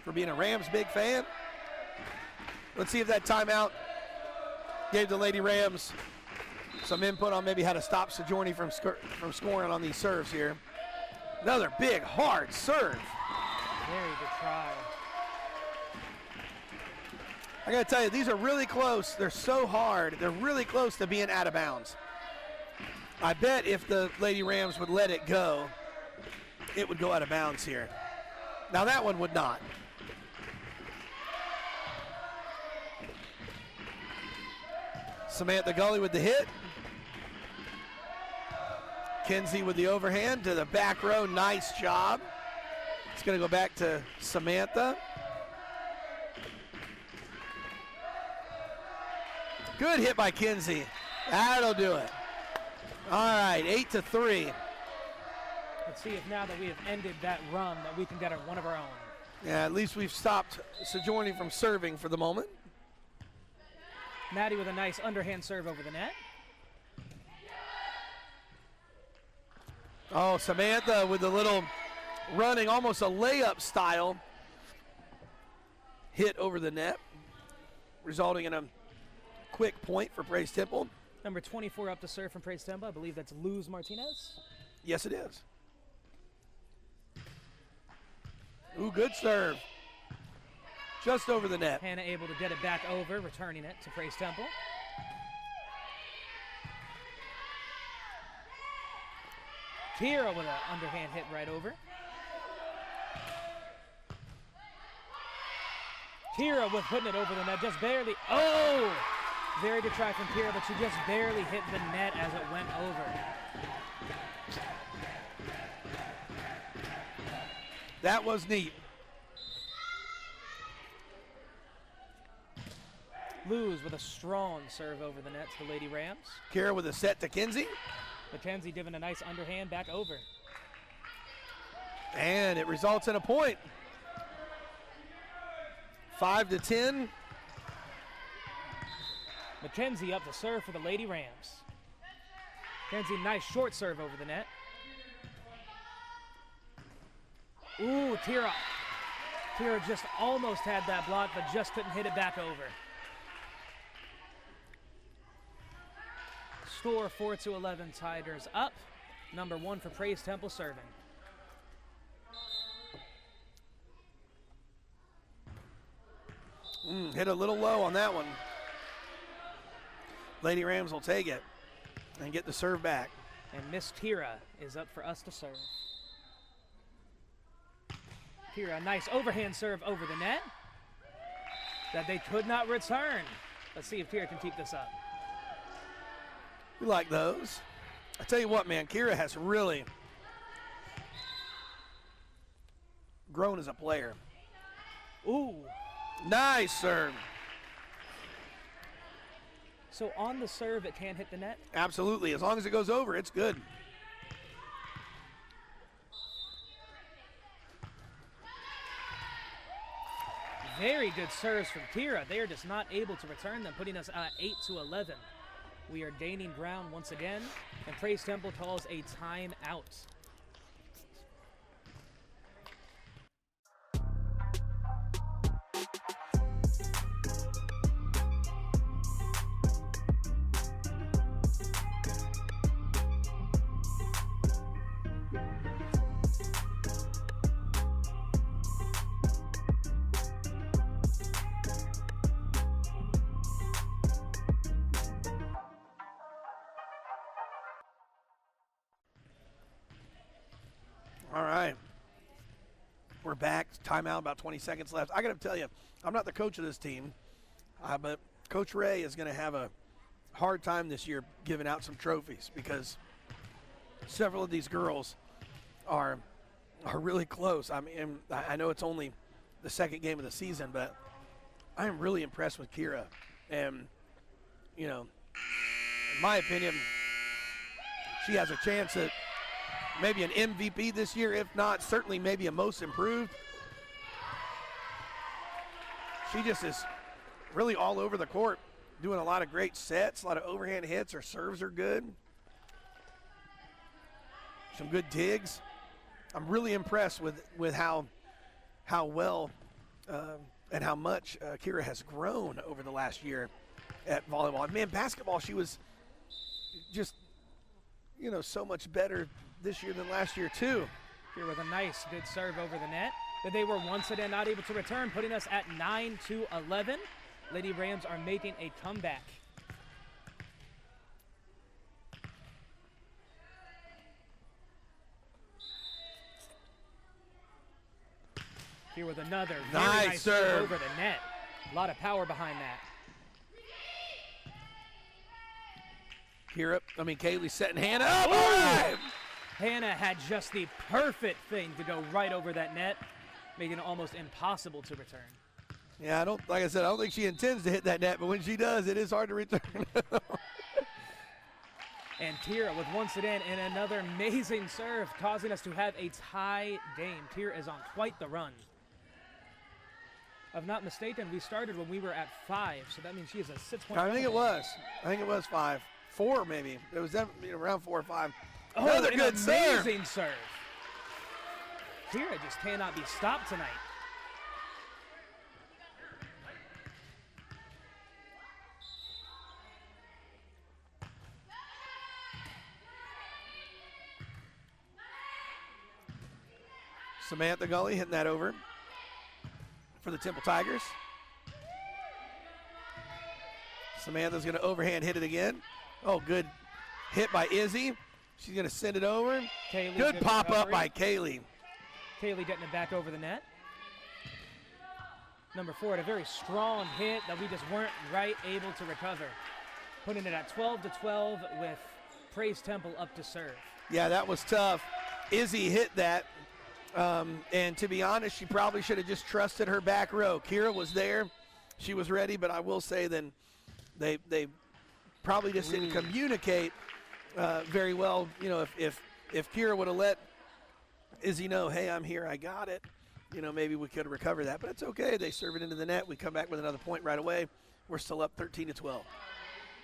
For being a Rams big fan. Let's see if that timeout gave the Lady Rams some input on maybe how to stop Sojourner from scoring on these serves here. Another big, hard serve. Very good try. I gotta tell you, these are really close. They're so hard. They're really close to being out of bounds. I bet if the Lady Rams would let it go, it would go out of bounds here. Now that one would not. Samantha Gully with the hit. Kinsey with the overhand to the back row. Nice job. It's gonna go back to Samantha. Good hit by Kinsey. That'll do it. All right, 8-3. Let's see if now that we have ended that run that we can get one of our own. Yeah, at least we've stopped Sojourner from serving for the moment. Maddie with a nice underhand serve over the net. Oh, Samantha with a little running, almost a layup style hit over the net, resulting in a quick point for Praise Temple. Number 24 up to serve from Praise Temple. I believe that's Luz Martinez. Yes, it is. Ooh, good serve. Just over the net. Hannah able to get it back over, returning it to Praise Temple. Kira with an underhand hit right over. Kira with putting it over the net, just barely. Oh! Very good try from Kira, but she just barely hit the net as it went over. That was neat. Luz with a strong serve over the net to the Lady Rams. Kira with a set to Kinsey. Mackenzie giving a nice underhand back over. And it results in a point. 5-10. Mackenzie up to serve for the Lady Rams. Mackenzie, nice short serve over the net. Ooh, Tira. Tira just almost had that block, but just couldn't hit it back over. Score 4-11, Tigers up. Number 1 for Praise Temple serving. Hit a little low on that one. Lady Rams will take it and get the serve back. And Miss Tira is up for us to serve. Tira, nice overhand serve over the net that they could not return. Let's see if Tira can keep this up. We like those. I tell you what, man, Kira has really grown as a player. Ooh. Nice serve. So on the serve, it can hit the net? Absolutely. As long as it goes over, it's good. Very good serves from Tira. They are just not able to return them, putting us at 8-11. We are gaining ground once again, and Praise Temple calls a timeout. All right. We're back. Timeout, about 20 seconds left. I got to tell you, I'm not the coach of this team, but Coach Ray is going to have a hard time this year giving out some trophies because several of these girls are really close. I mean, I know it's only the second game of the season, but I am really impressed with Kira. And, you know, in my opinion, she has a chance at maybe an MVP this year, if not, certainly maybe a most improved. She just is really all over the court, doing a lot of great sets, a lot of overhand hits. Her serves are good. Some good digs. I'm really impressed with how well and how much Kira has grown over the last year at volleyball. Man, basketball, she was just, you know, so much better this year than last year too. Here with a nice, good serve over the net that they were once again not able to return, putting us at 9-11. Lady Rams are making a comeback. Here with another very nice serve over the net. A lot of power behind that. Kaylee setting Hannah up. All right. Hannah had just the perfect thing to go right over that net, making it almost impossible to return. Yeah, like I said, I don't think she intends to hit that net, but when she does, it is hard to return. And Kira with once again and another amazing serve, causing us to have a tie game. Kira is on quite the run. If I'm not mistaken, we started when we were at 5, so that means she is a 6-point. I think it was 5. 4 maybe. It was around 4 or 5. Oh, another an good amazing serve. Kira just cannot be stopped tonight. Samantha Gully hitting that over for the Temple Tigers. Samantha's going to overhand hit it again. Oh, good hit by Izzy. She's going to send it over. Kaylee, good pop up by Kaylee. Kaylee getting it back over the net. Number 4 had a very strong hit that we just weren't able to recover. Putting it at 12-12 with Praise Temple up to serve. Yeah, that was tough. Izzy hit that. And to be honest, she probably should have just trusted her back row. Kira was there. She was ready, but I will say then they probably just didn't communicate very well. You know, if Kira would have let Izzy know, hey, I'm here, I got it, you know, maybe we could recover that. But it's okay. They serve it into the net. We come back with another point right away. We're still up 13-12.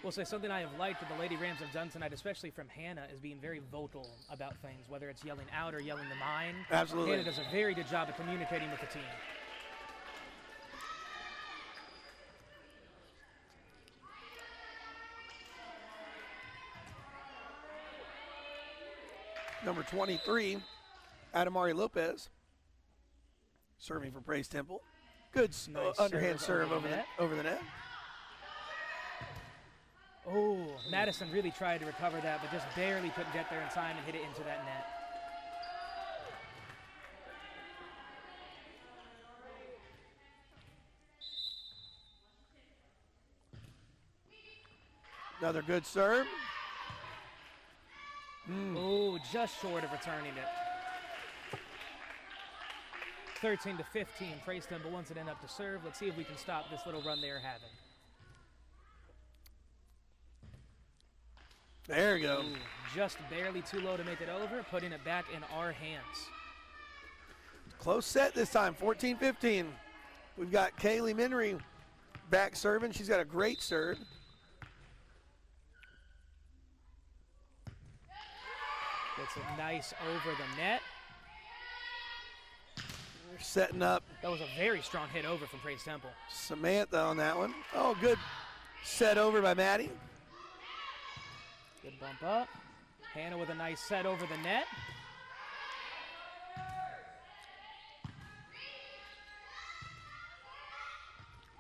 We'll say something I have liked that the Lady Rams have done tonight, especially from Hannah, is being very vocal about things, whether it's yelling out or yelling the mind. Absolutely. Hannah does a very good job of communicating with the team. Number 23, Adamari Lopez, serving for Praise Temple. Good nice underhand serve over the net. Oh, Madison really tried to recover that, but just barely couldn't get there in time and hit it into that net. Another good serve. Oh, just short of returning it. 13-15, Praise Temple once again up to serve. Let's see if we can stop this little run they're having. There you go. Ooh, just barely too low to make it over, putting it back in our hands. Close set this time, 14-15. We've got Kaylee Minry back serving. She's got a great serve. Gets it nice over the net. They're setting up. That was a very strong hit over from Praise Temple. Samantha on that one. Oh, good set over by Maddie. Good bump up. Hannah with a nice set over the net.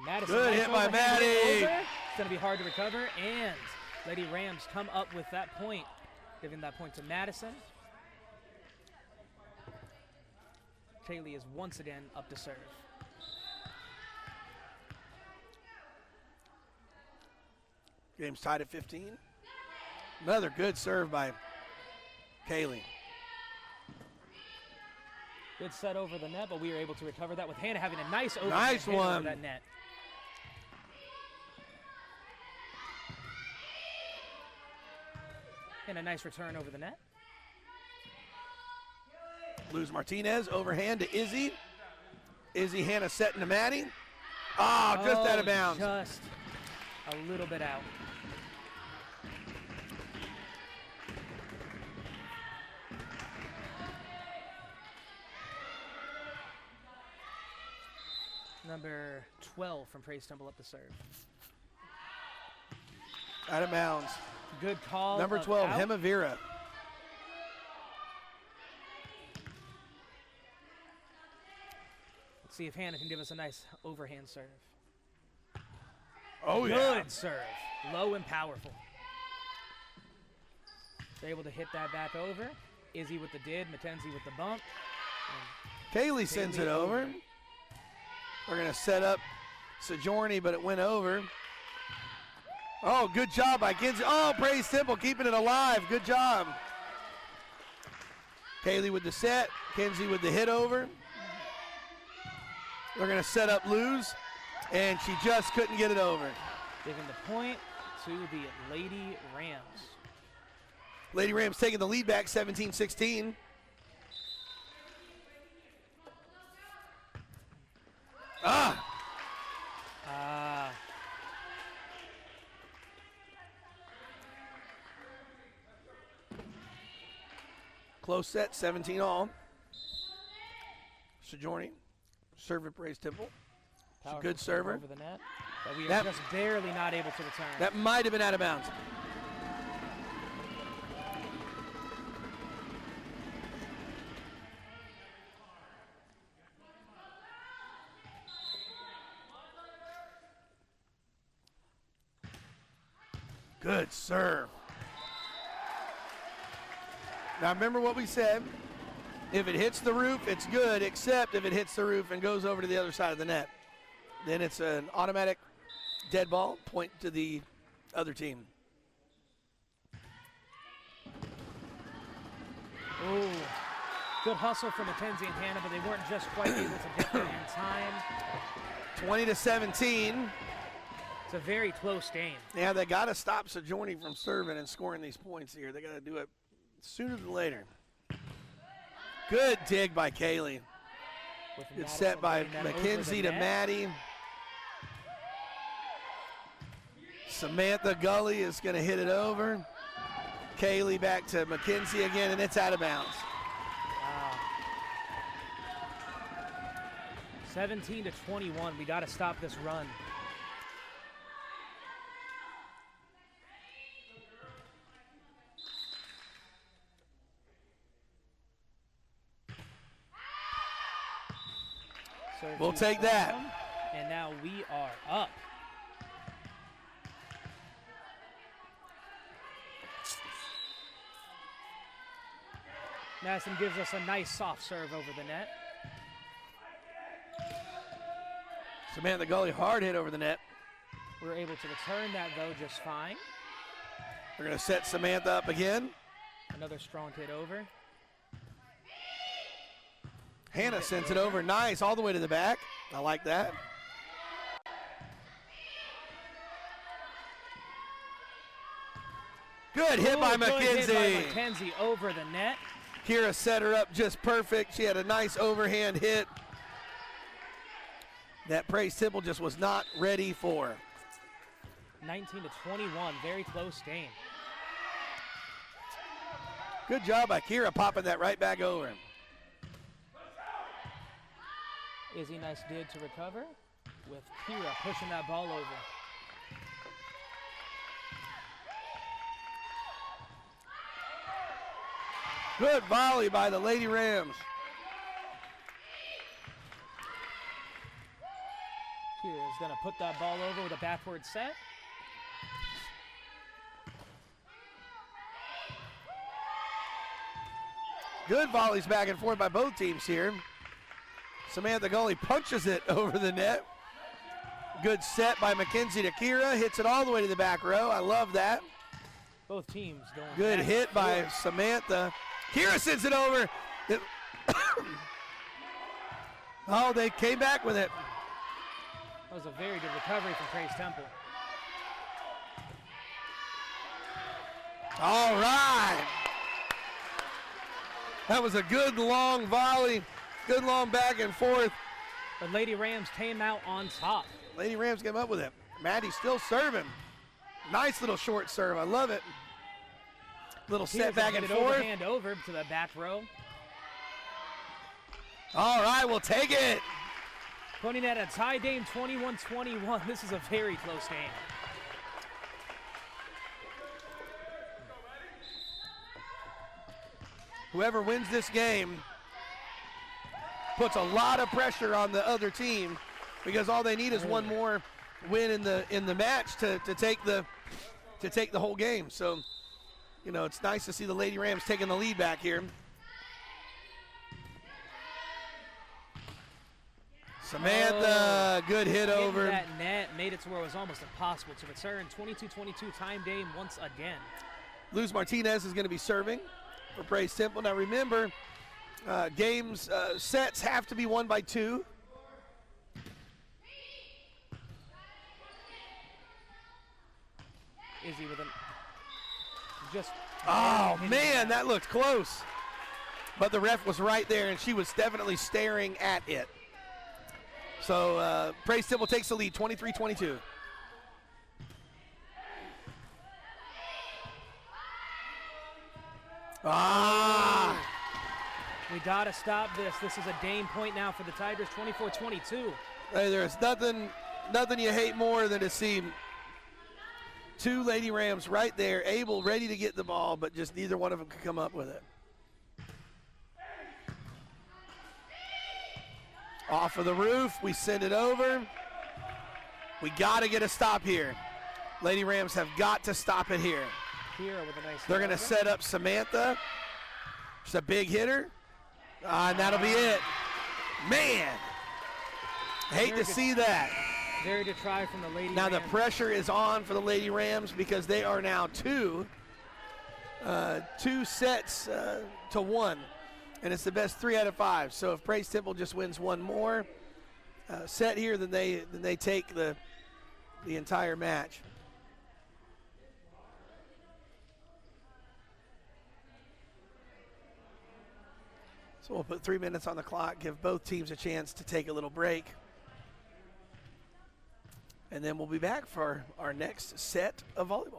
Madison, Good nice hit by overhand Maddie. hit over. It's going to be hard to recover, and Lady Rams come up with that point, giving that point to Madison. Kaylee is once again up to serve. Game's tied at 15. Another good serve by Kaylee. Good set over the net, but we were able to recover that with Hannah having a nice overhand Nice hit one. over that net. And a nice return over the net. Luz Martinez, overhand to Izzy. Izzy, Hannah setting to Maddie. Oh, just out of bounds. Just a little bit out. Number 12 from Praise Temple up to serve. Out of bounds. Good call. Number 12, out. Hemavira. Let's see if Hannah can give us a nice overhand serve. Oh, Good serve. Low and powerful. They're able to hit that back over. Izzy with the did, Mackenzie with the bump. Kaylee sends it over. We're going to set up Sojourner, but it went over. Oh, good job by Kinsey. Oh, Praise Temple keeping it alive. Good job. Kaylee with the set. Kinsey with the hit over. We're going to set up Luz, and she just couldn't get it over. Giving the point to the Lady Rams. Lady Rams taking the lead back, 17-16. Close set, 17 all. Sojourner, serve at Praise Temple. She's a good server. Over the net, but we are just barely not able to return. That might have been out of bounds. Good serve. Now remember what we said. If it hits the roof, it's good, except if it hits the roof and goes over to the other side of the net. Then it's an automatic dead ball, point to the other team. Oh, good hustle from Mackenzie and Hannah, but they weren't just quite able to get there in time. 20-17. It's a very close game. Yeah, they got to stop Sojourner from serving and scoring these points here. They got to do it sooner than later. Good dig by Kaylee. Good set by Mackenzie to Maddie. Samantha Gully is going to hit it over. Kaylee back to Mackenzie again, and it's out of bounds. Wow. 17-21. We got to stop this run. We'll take that. And now we are up. Madison gives us a nice soft serve over the net. Samantha Gully, hard hit over the net. We're able to return that, though, just fine. We're going to set Samantha up again. Another strong hit over. Hannah sends it over. Nice, all the way to the back. I like that. Good hit by Mackenzie. Good hit by Mackenzie over the net. Kira set her up just perfect. She had a nice overhand hit that Praise Temple just was not ready for. 19-21, very close game. Good job by Kira popping that right back over him. Izzy, nice dig to recover with Kira pushing that ball over. Good volley by the Lady Rams. Kira is going to put that ball over with a backward set. Good volleys back and forth by both teams here. Samantha Gully punches it over the net. Good set by Mackenzie to Kira. Hits it all the way to the back row. I love that. Both teams going. Good hit by Samantha. Kira sends it over. Oh, they came back with it. That was a very good recovery from Praise Temple. All right. That was a good long volley. Good long back and forth. The Lady Rams came out on top. Lady Rams came up with it. Maddie still serving. Nice little short serve. I love it. Little set back and forth. Overhand over to the back row. All right, we'll take it. Putting at a tie game, 21-21. This is a very close game. Whoever wins this game puts a lot of pressure on the other team because all they need is one more win in the match to take the whole game. So, you know, it's nice to see the Lady Rams taking the lead back here. Samantha, good hit over. That net made it to where it was almost impossible to return. 22-22 time game once again. Luz Martinez is going to be serving for Praise Temple. Now remember, sets have to be won by 2. Izzy with just. Oh man, that looked close. But the ref was right there, and she was definitely staring at it. So Praise Temple takes the lead, 23-22. We got to stop this. This is a game point now for the Tigers, 24-22. Hey, there's nothing you hate more than to see 2 Lady Rams right there, able, ready to get the ball, but just neither one of them could come up with it. Off of the roof, we send it over. We got to get a stop here. Lady Rams have got to stop it here. Kira with a nice. They're going to set up Samantha. She's a big hitter. And that'll be it. Man, hate to see that. Very good try from the Lady Rams. Now the pressure is on for the Lady Rams because they are now 2 sets to 1. And it's the best 3 out of 5. So if Praise Temple just wins one more set here, then they take the entire match. So we'll put 3 minutes on the clock, give both teams a chance to take a little break. And then we'll be back for our next set of volleyball.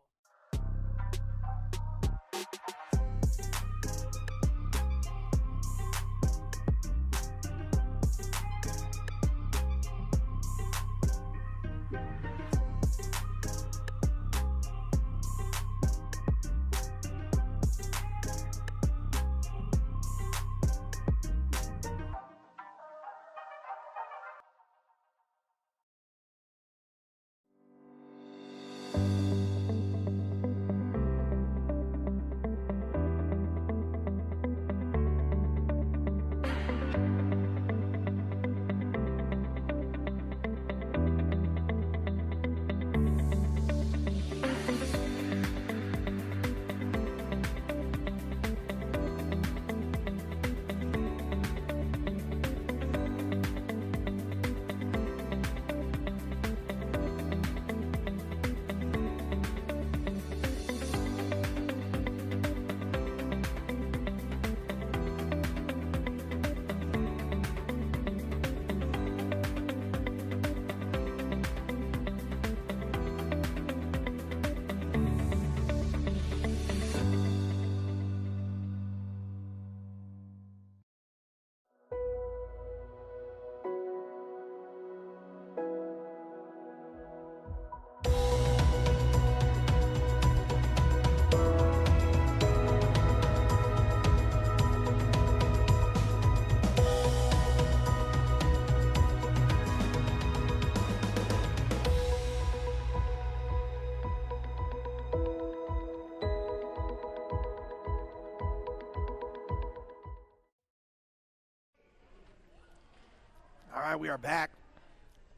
right, we are back.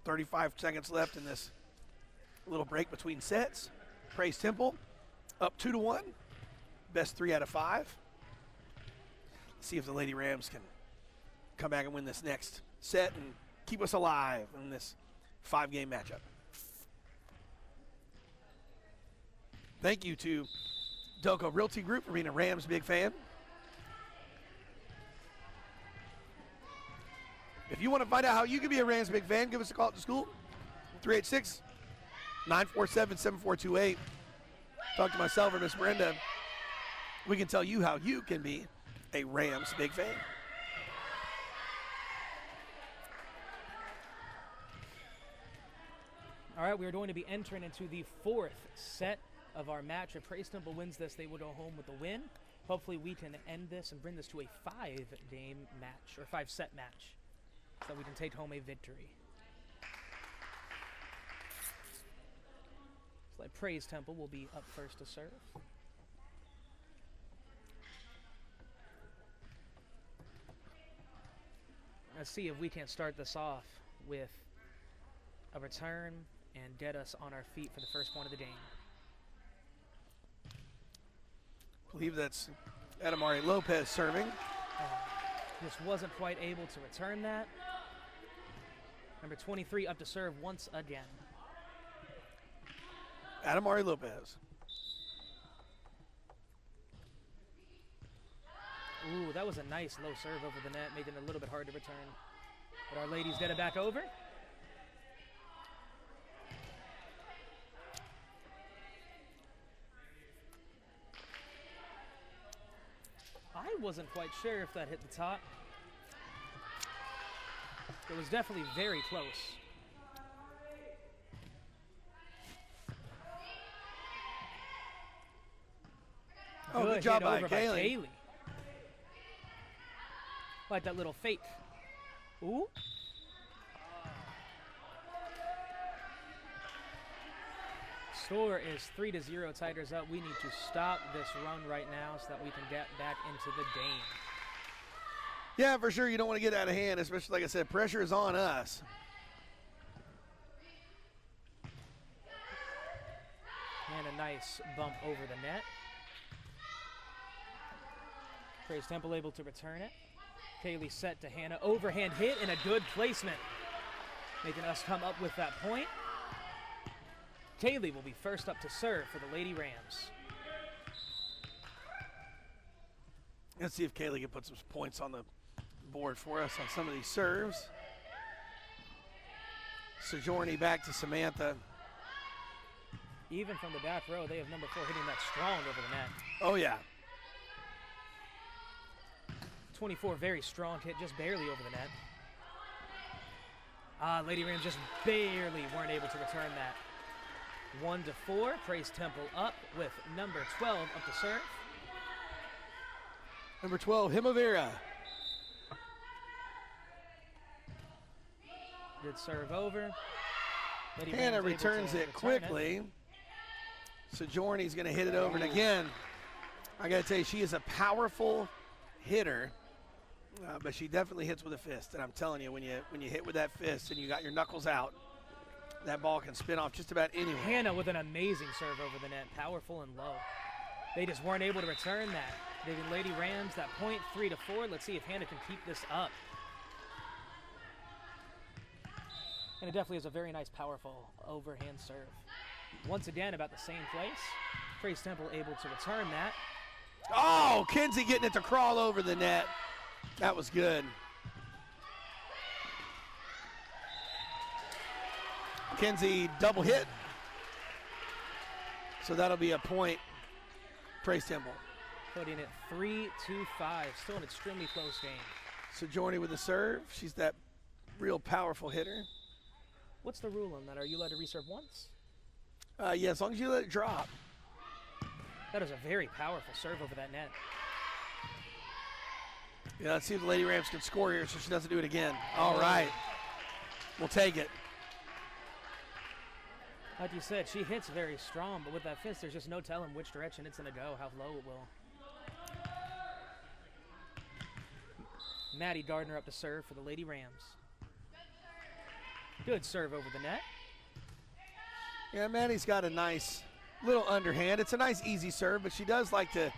35 seconds left in this little break between sets. Praise Temple up 2-1. Best 3 out of 5. Let's see if the Lady Rams can come back and win this next set and keep us alive in this 5-game matchup. Thank you to Delco Realty Group for being a Rams big fan. If you want to find out how you can be a Rams big fan, give us a call at the school, 386-947-7428. Talk to myself or Miss Brenda. We can tell you how you can be a Rams big fan. All right, we are going to be entering into the 4th set of our match. If Praise Temple wins this, they will go home with the win. Hopefully we can end this and bring this to a 5-game match, or 5-set match, so that we can take home a victory. So like Praise Temple will be up first to serve. Let's see if we can start this off with a return and get us on our feet for the first point of the game. I believe that's Adamari Lopez serving. Just wasn't quite able to return that. Number 23 up to serve once again. Adamari Lopez. Ooh, that was a nice low serve over the net, making it a little bit hard to return. But our ladies get it back over. I wasn't quite sure if that hit the top. It was definitely very close. Oh, good job by Kaylee. Like that little fake. Ooh. Score is 3-0. Tigers up. We need to stop this run right now so that we can get back into the game. Yeah, for sure. You don't want to get out of hand, especially, like I said, pressure is on us. And a nice bump over the net. Praise Temple able to return it. Kaylee set to Hannah. Overhand hit and a good placement, making us come up with that point. Kaylee will be first up to serve for the Lady Rams. Let's see if Kaylee can put some points on the board for us on some of these serves. Sojourny back to Samantha. Even from the back row, they have number 4 hitting that strong over the net. Oh, yeah. 24, very strong hit, just barely over the net. Lady Rams just barely weren't able to return that. 1-4, Praise Temple up with number 12 up to serve. Number 12, Himavera. Good serve over. Lady Hannah Rams returns it quickly. Sojourny's going to hit it over, and again, I got to tell you, she is a powerful hitter, but she definitely hits with a fist. And I'm telling you, when you hit with that fist and you got your knuckles out, that ball can spin off just about anywhere. Hannah with an amazing serve over the net, powerful and low. They just weren't able to return that. Giving Lady Rams that point, 3-4. Let's see if Hannah can keep this up. And it definitely is a very nice, powerful overhand serve. Once again, about the same place. Praise Temple able to return that. Oh, Kinsey getting it to crawl over the net. That was good. Kinsey double hit. So that'll be a point. Praise Temple. Putting it 3-5. Still an extremely close game. Sojourny with the serve. She's that real powerful hitter. What's the rule on that? Are you allowed to reserve once? Yeah, as long as you let it drop. That is a very powerful serve over that net. Yeah, let's see if the Lady Rams can score here so she doesn't do it again. All right. We'll take it. Like you said, she hits very strong, but with that fist, there's just no telling which direction it's going to go, how low it will. Maddie Gardner up to serve for the Lady Rams. Good serve over the net. Yeah, Maddie's got a nice little underhand. It's a nice easy serve, but she does like to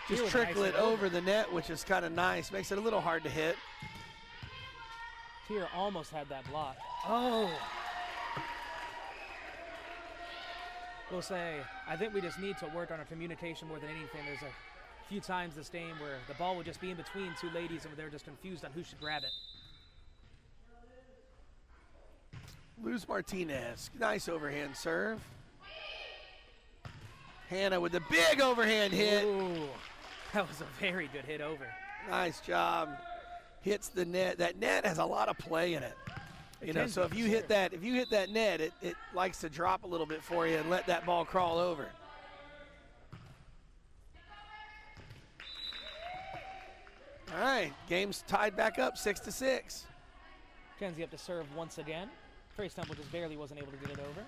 just trickle it over the net, which is kind of nice. Makes it a little hard to hit. Tier almost had that block. Oh. We'll say, I think we just need to work on our communication more than anything. There's a few times this game where the ball would just be in between two ladies and they're just confused on who should grab it. Luz Martinez, nice overhand serve. Hannah with the big overhand hit. Ooh, that was a very good hit over. Nice job. Hits the net. That net has a lot of play in it. You know, so if you hit that net, it likes to drop a little bit for you and let that ball crawl over. All right, game's tied back up 6-6. Kenzie up to serve once again. Praise Temple just barely wasn't able to get it over.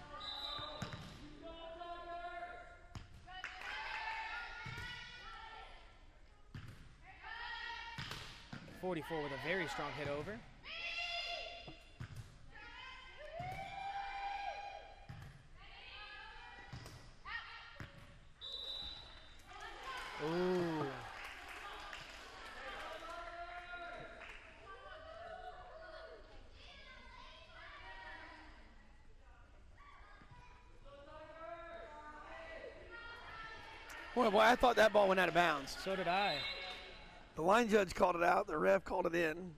.44 with a very strong hit over. Ooh. Boy, I thought that ball went out of bounds. So did I. The line judge called it out. The ref called it in.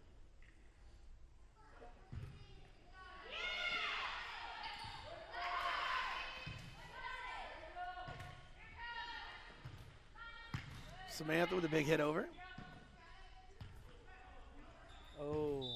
Samantha with a big hit over. Oh.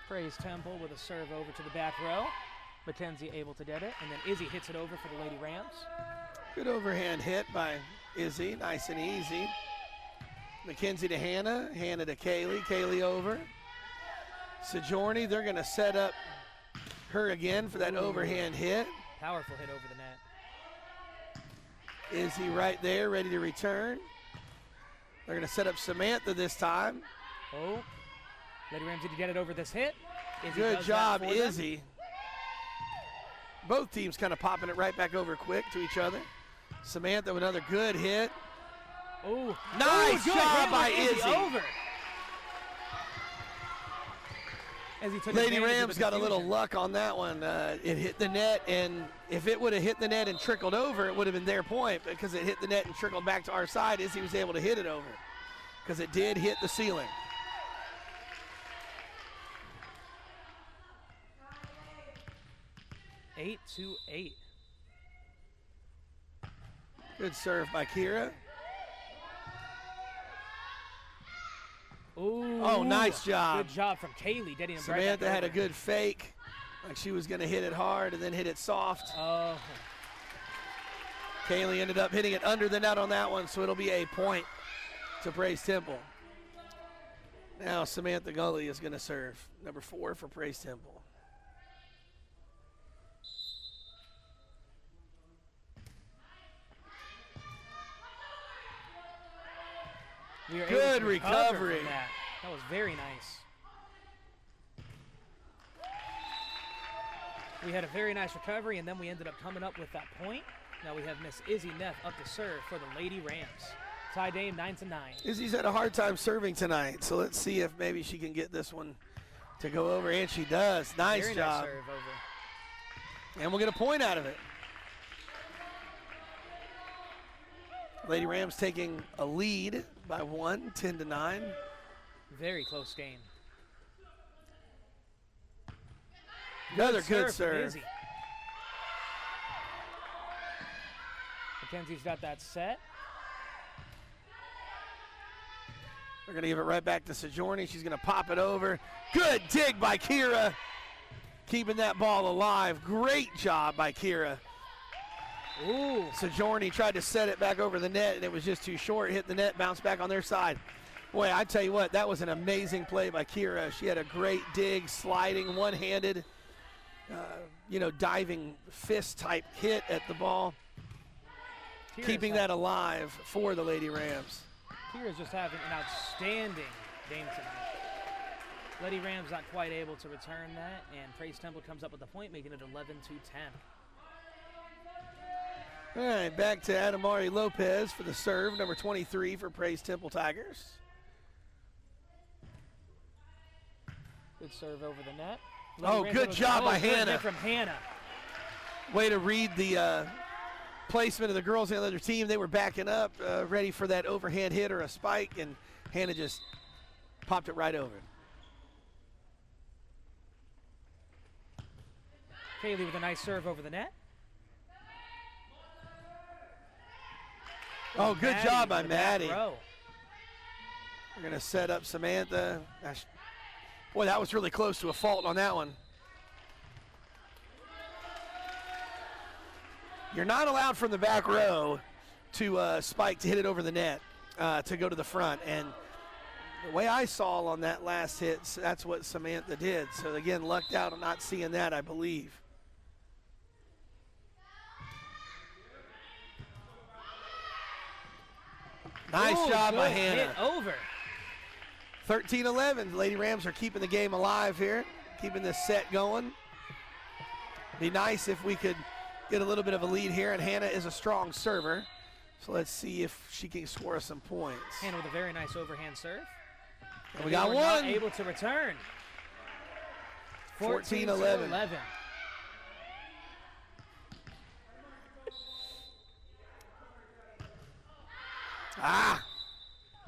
Praise Temple with a serve over to the back row. Mackenzie able to get it, and then Izzy hits it over for the Lady Rams. Good overhand hit by Izzy, nice and easy. Mackenzie to Hannah, Hannah to Kaylee, Kaylee over. Sojourner, they're going to set up her again for that overhand hit. Powerful hit over the net. Izzy right there, ready to return. They're going to set up Samantha this time. Oh, Lady Rams, did you get it over this hit? Izzy good job, Izzy. Both teams kind of popping it right back over quick to each other. Samantha with another good hit. Oh, nice job by Izzy. Over. Lady Rams got a little luck on that one. It hit the net, and if it would have hit the net and trickled over, it would have been their point. Because it hit the net and trickled back to our side, Izzy was able to hit it over. Because it did hit the ceiling. Eight to 8. Good serve by Kira. Ooh, oh, nice job. Good job from Kaylee. Getting him Samantha had a good fake, like she was going to hit it hard and then hit it soft. Oh. Kaylee ended up hitting it under the net on that one, so it'll be a point to Praise Temple. Now Samantha Gully is going to serve. Number 4 for Praise Temple. Good recovery. That was very nice. We had a very nice recovery, and then we ended up coming up with that point. Now we have Miss Izzy Neff up to serve for the Lady Rams. Tie game 9-9. Izzy's had a hard time serving tonight, so let's see if maybe she can get this one to go over, and she does. Nice very job. Nice serve over. And we'll get a point out of it. Lady Rams taking a lead by 1, 10-9. Very close game. Another good serve. Mackenzie's got that set. They're going to give it right back to Sojourner. She's going to pop it over. Good dig by Kira. Keeping that ball alive. Great job by Kira. Ooh. Sojourner tried to set it back over the net, and it was just too short. Hit the net, bounced back on their side. Boy, I tell you what, that was an amazing play by Kira. She had a great dig, sliding, one-handed, diving fist-type hit at the ball, keeping that alive for the Lady Rams. Kira's just having an outstanding game tonight. Lady Rams not quite able to return that, and Praise Temple comes up with the point, making it 11-10. All right, back to Adamari Lopez for the serve, number 23 for Praise Temple Tigers. Good serve over the net. Good job by Hannah. From Hannah. Way to read the placement of the girls on the other team. They were backing up, ready for that overhand hit or a spike, and Hannah just popped it right over. Kaylee with a nice serve over the net. Oh, good job by Maddie. We're going to set up Samantha. Boy, that was really close to a fault on that one. You're not allowed from the back row to spike to hit it over the net to go to the front. And the way I saw on that last hit, that's what Samantha did. So, again, lucked out on not seeing that, I believe. Nice job by Hannah. Hit over. 13-11. The Lady Rams are keeping the game alive here, keeping this set going. Be nice if we could get a little bit of a lead here, and Hannah is a strong server. So let's see if she can score some points. Hannah with a very nice overhand serve. And we got one. Not able to return. 14-11.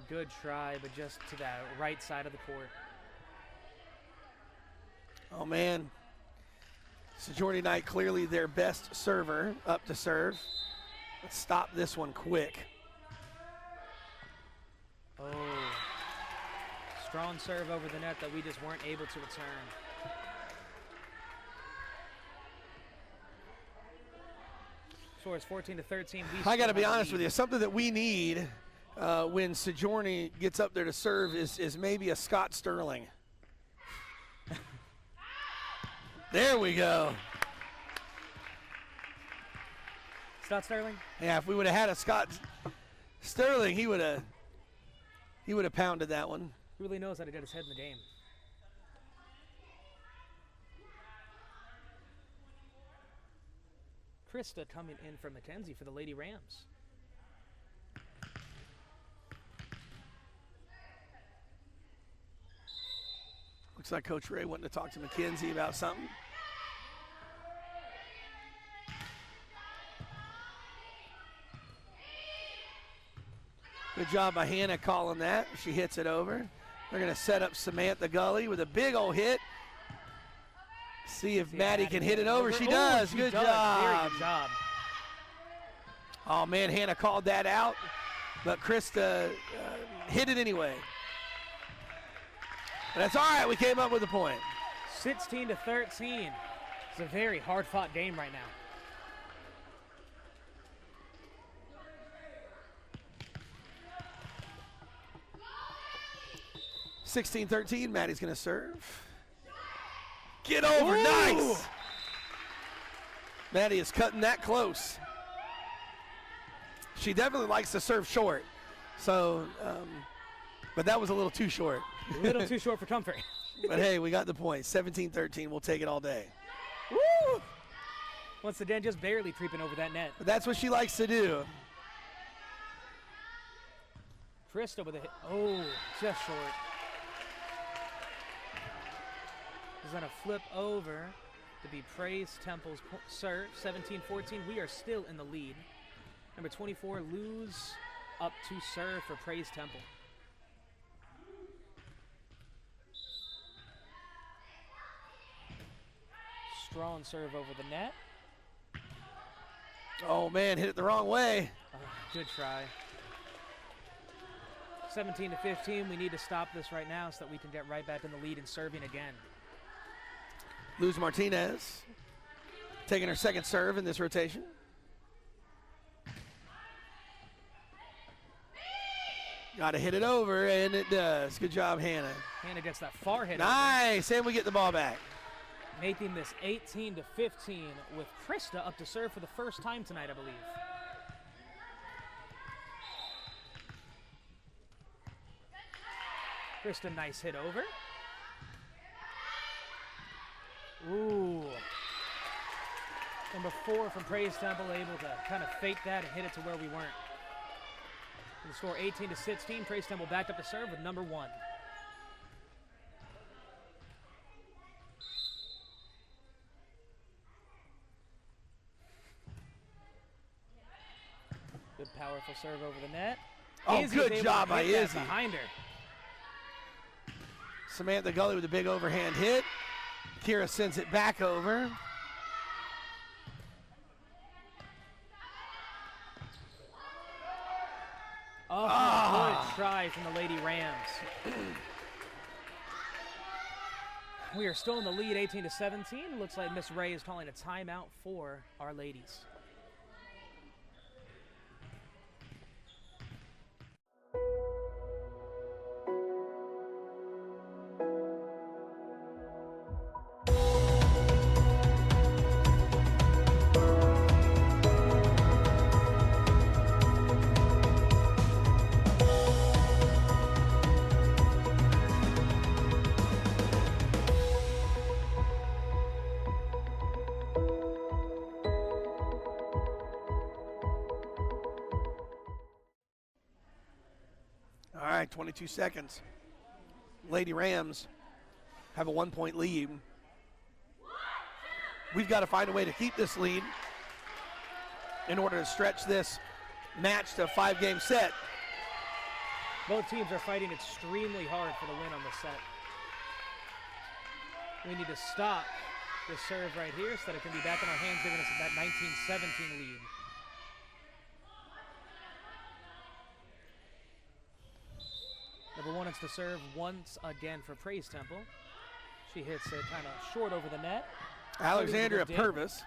Good try, but just to that right side of the court. Oh, man. Sojourner Knight clearly their best server up to serve. Let's stop this one quick. Oh. Strong serve over the net that we just weren't able to return. Score is 14-13. I got to be honest with you. Something that we need when Sojourner gets up there to serve is maybe a Scott Sterling. There we go. Scott Sterling? Yeah, if we would have had a Scott Sterling, he would have pounded that one. He really knows how to get his head in the game. Krista coming in from McKenzie for the Lady Rams. Looks like Coach Ray wanting to talk to McKenzie about something. Good job by Hannah calling that. She hits it over. They're going to set up Samantha Gully with a big old hit. See if Maddie can hit it over. She does. Good job. Very good job. Oh, man, Hannah called that out, but Krista hit it anyway. But that's all right. We came up with a point. 16-13. It's a very hard-fought game right now. (16-13). Maddie's going to serve. Get over. Ooh. Nice. Maddie is cutting that close. She definitely likes to serve short. So, but that was a little too short. A little too short for comfort. But hey, we got the point. 17-13. We'll take it all day. Woo! Once again, just barely creeping over that net. But that's what she likes to do. Krista with a hit. Oh, just short. Is going to flip over to be Praise Temple's serve. 17-14. We are still in the lead. Number 24, lose up to serve for Praise Temple. Strong serve over the net. Oh, man, hit it the wrong way. Good try. 17-15. We need to stop this right now so that we can get right back in the lead and serving again. Luz Martinez taking her second serve in this rotation. Got to hit it over, and it does. Good job, Hannah. Hannah gets that far hit. Nice, and we get the ball back. Making this 18-15 with Krista up to serve for the first time tonight, I believe. Krista, nice hit over. Ooh. Number 4 from Praise Temple, able to kind of fake that and hit it to where we weren't. The score 18-16. Praise Temple back up to serve with number 1. Good powerful serve over the net. Oh, Izzy's good able job to by hit that Izzy. behind her. Samantha Gully with a big overhand hit. Kira sends it back over. Oh, good try from the Lady Rams. We are still in the lead, 18-17. Looks like Miss Ray is calling a timeout for our ladies. All right, 22 seconds. Lady Rams have a 1-point lead. We've got to find a way to keep this lead in order to stretch this match to a 5-game set. Both teams are fighting extremely hard for the win on this set. We need to stop this serve right here so that it can be back in our hands, giving us that 19-17 lead. Number 1 is to serve once again for Praise Temple. She hits it kind of short over the net. Alexandria Purvis.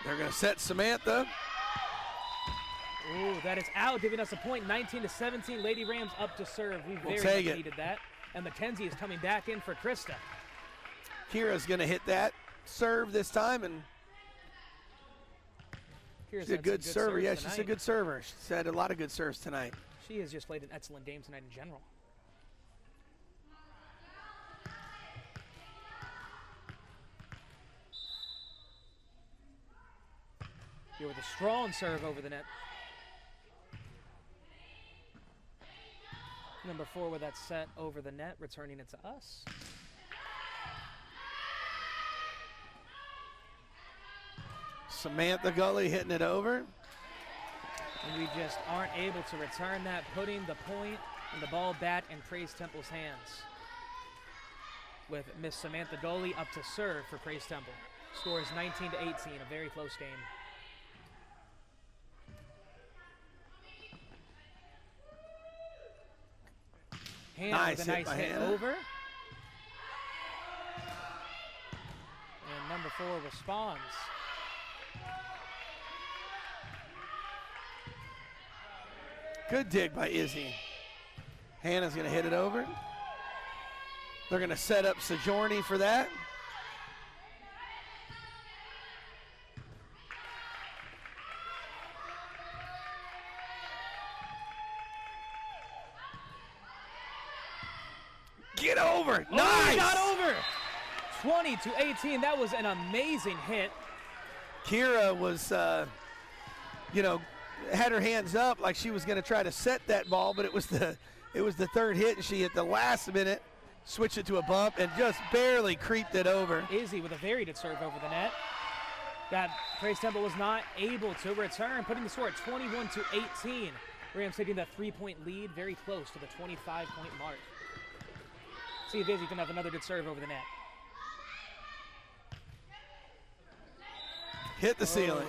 They're going to set Samantha. Ooh, that is out, giving us a point, 19-17. Lady Rams up to serve. We very much needed that. And Mackenzie is coming back in for Krista. Kira's going to hit that serve this time, and she's a good server. Yeah, she's a good server. She's had a lot of good serves tonight. She has just played an excellent game tonight in general. Here with a strong serve over the net. Number 4 with that set over the net, returning it to us. Samantha Gully hitting it over. And we just aren't able to return that, putting the point and the ball back in Praise Temple's hands. With Miss Samantha Gully up to serve for Praise Temple. Score is 19-18, a very close game. Hannah with a nice hit over. And number 4 responds. Good dig by Izzy. Hannah's going to hit it over. They're going to set up Sojourner for that. Get over. Oh, nice. He got over. 20-18. That was an amazing hit. Kira was, had her hands up like she was going to try to set that ball, but it was the third hit, and she at the last minute switched it to a bump and just barely creeped it over. Izzy with a very good serve over the net. That Praise Temple was not able to return, putting the score at 21-18. Rams taking that 3-point lead, very close to the 25-point mark. See if Izzy can have another good serve over the net. Hit the ceiling.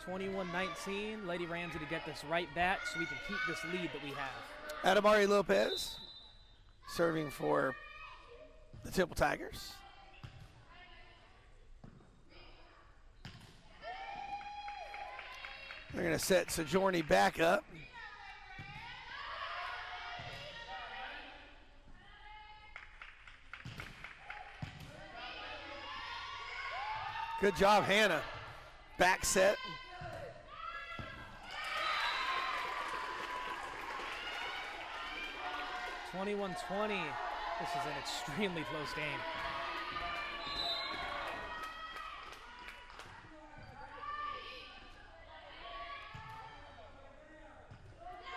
21-19. Lady Ramsey to get this right back so we can keep this lead that we have. Adamari Lopez serving for the Temple Tigers. They're going to set Sojourner back up. Good job, Hannah. Back set. (21-20). This is an extremely close game.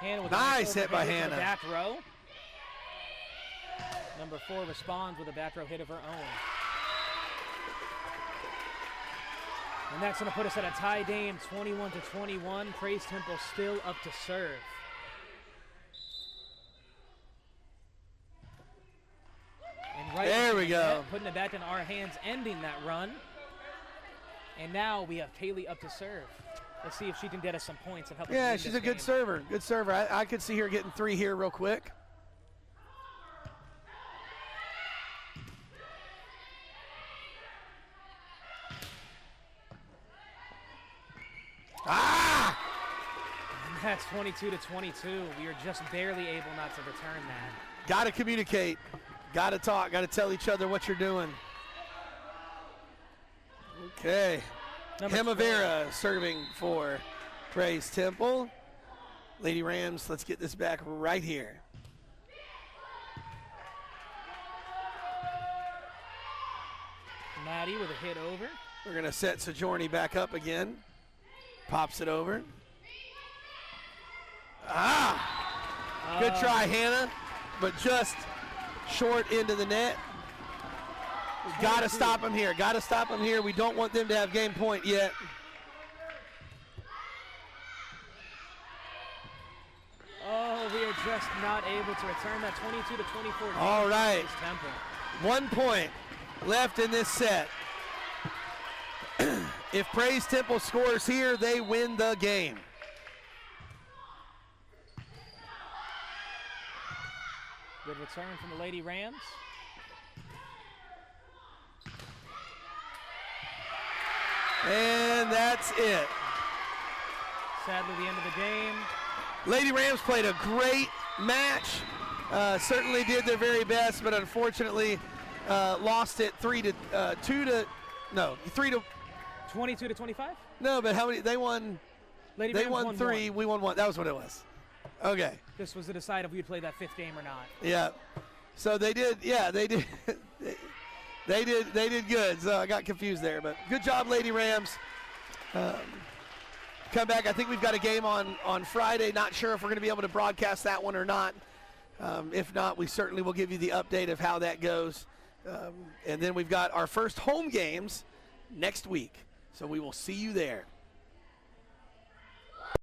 Hannah with nice hit by to the Hannah. Back row. Number 4 responds with a back row hit of her own. And that's going to put us at a tie game, 21-21. Praise Temple still up to serve. And right there we go. Putting it back in our hands, ending that run. And now we have Kaylee up to serve. Let's see if she can get us some points and help us win Yeah, she's this a good game. server. Good server. I could see her getting 3 here real quick. Ah! And that's 22-22. We are just barely able not to return that. Got to communicate. Got to talk. Got to tell each other what you're doing. Okay. Hemavera serving for Praise Temple. Lady Rams, let's get this back right here. Maddie with a hit over. We're going to set Sojourner back up again. Pops it over. Ah! Good try, Hannah, but just short into the net. Got to stop them here. Got to stop them here. We don't want them to have game point yet. Oh, we are just not able to return that 22-24. All right. Temple. 1 point left in this set. If Praise Temple scores here, they win the game. Good return from the Lady Rams. And that's it. Sadly, the end of the game. Lady Rams played a great match. Certainly did their very best, but unfortunately lost it 3-2 to no 3-. 22-25? No, but how many? They won. Lady They Rams won 3. We won 1. That was what it was. Okay. This was to decide if we'd play that 5th game or not. Yeah. So they did. Yeah, they did. They did good. So I got confused there, but good job, Lady Rams. Come back. I think we've got a game on Friday. Not sure if we're going to be able to broadcast that one or not. If not, we certainly will give you the update of how that goes. And then we've got our first home games next week. So we will see you there.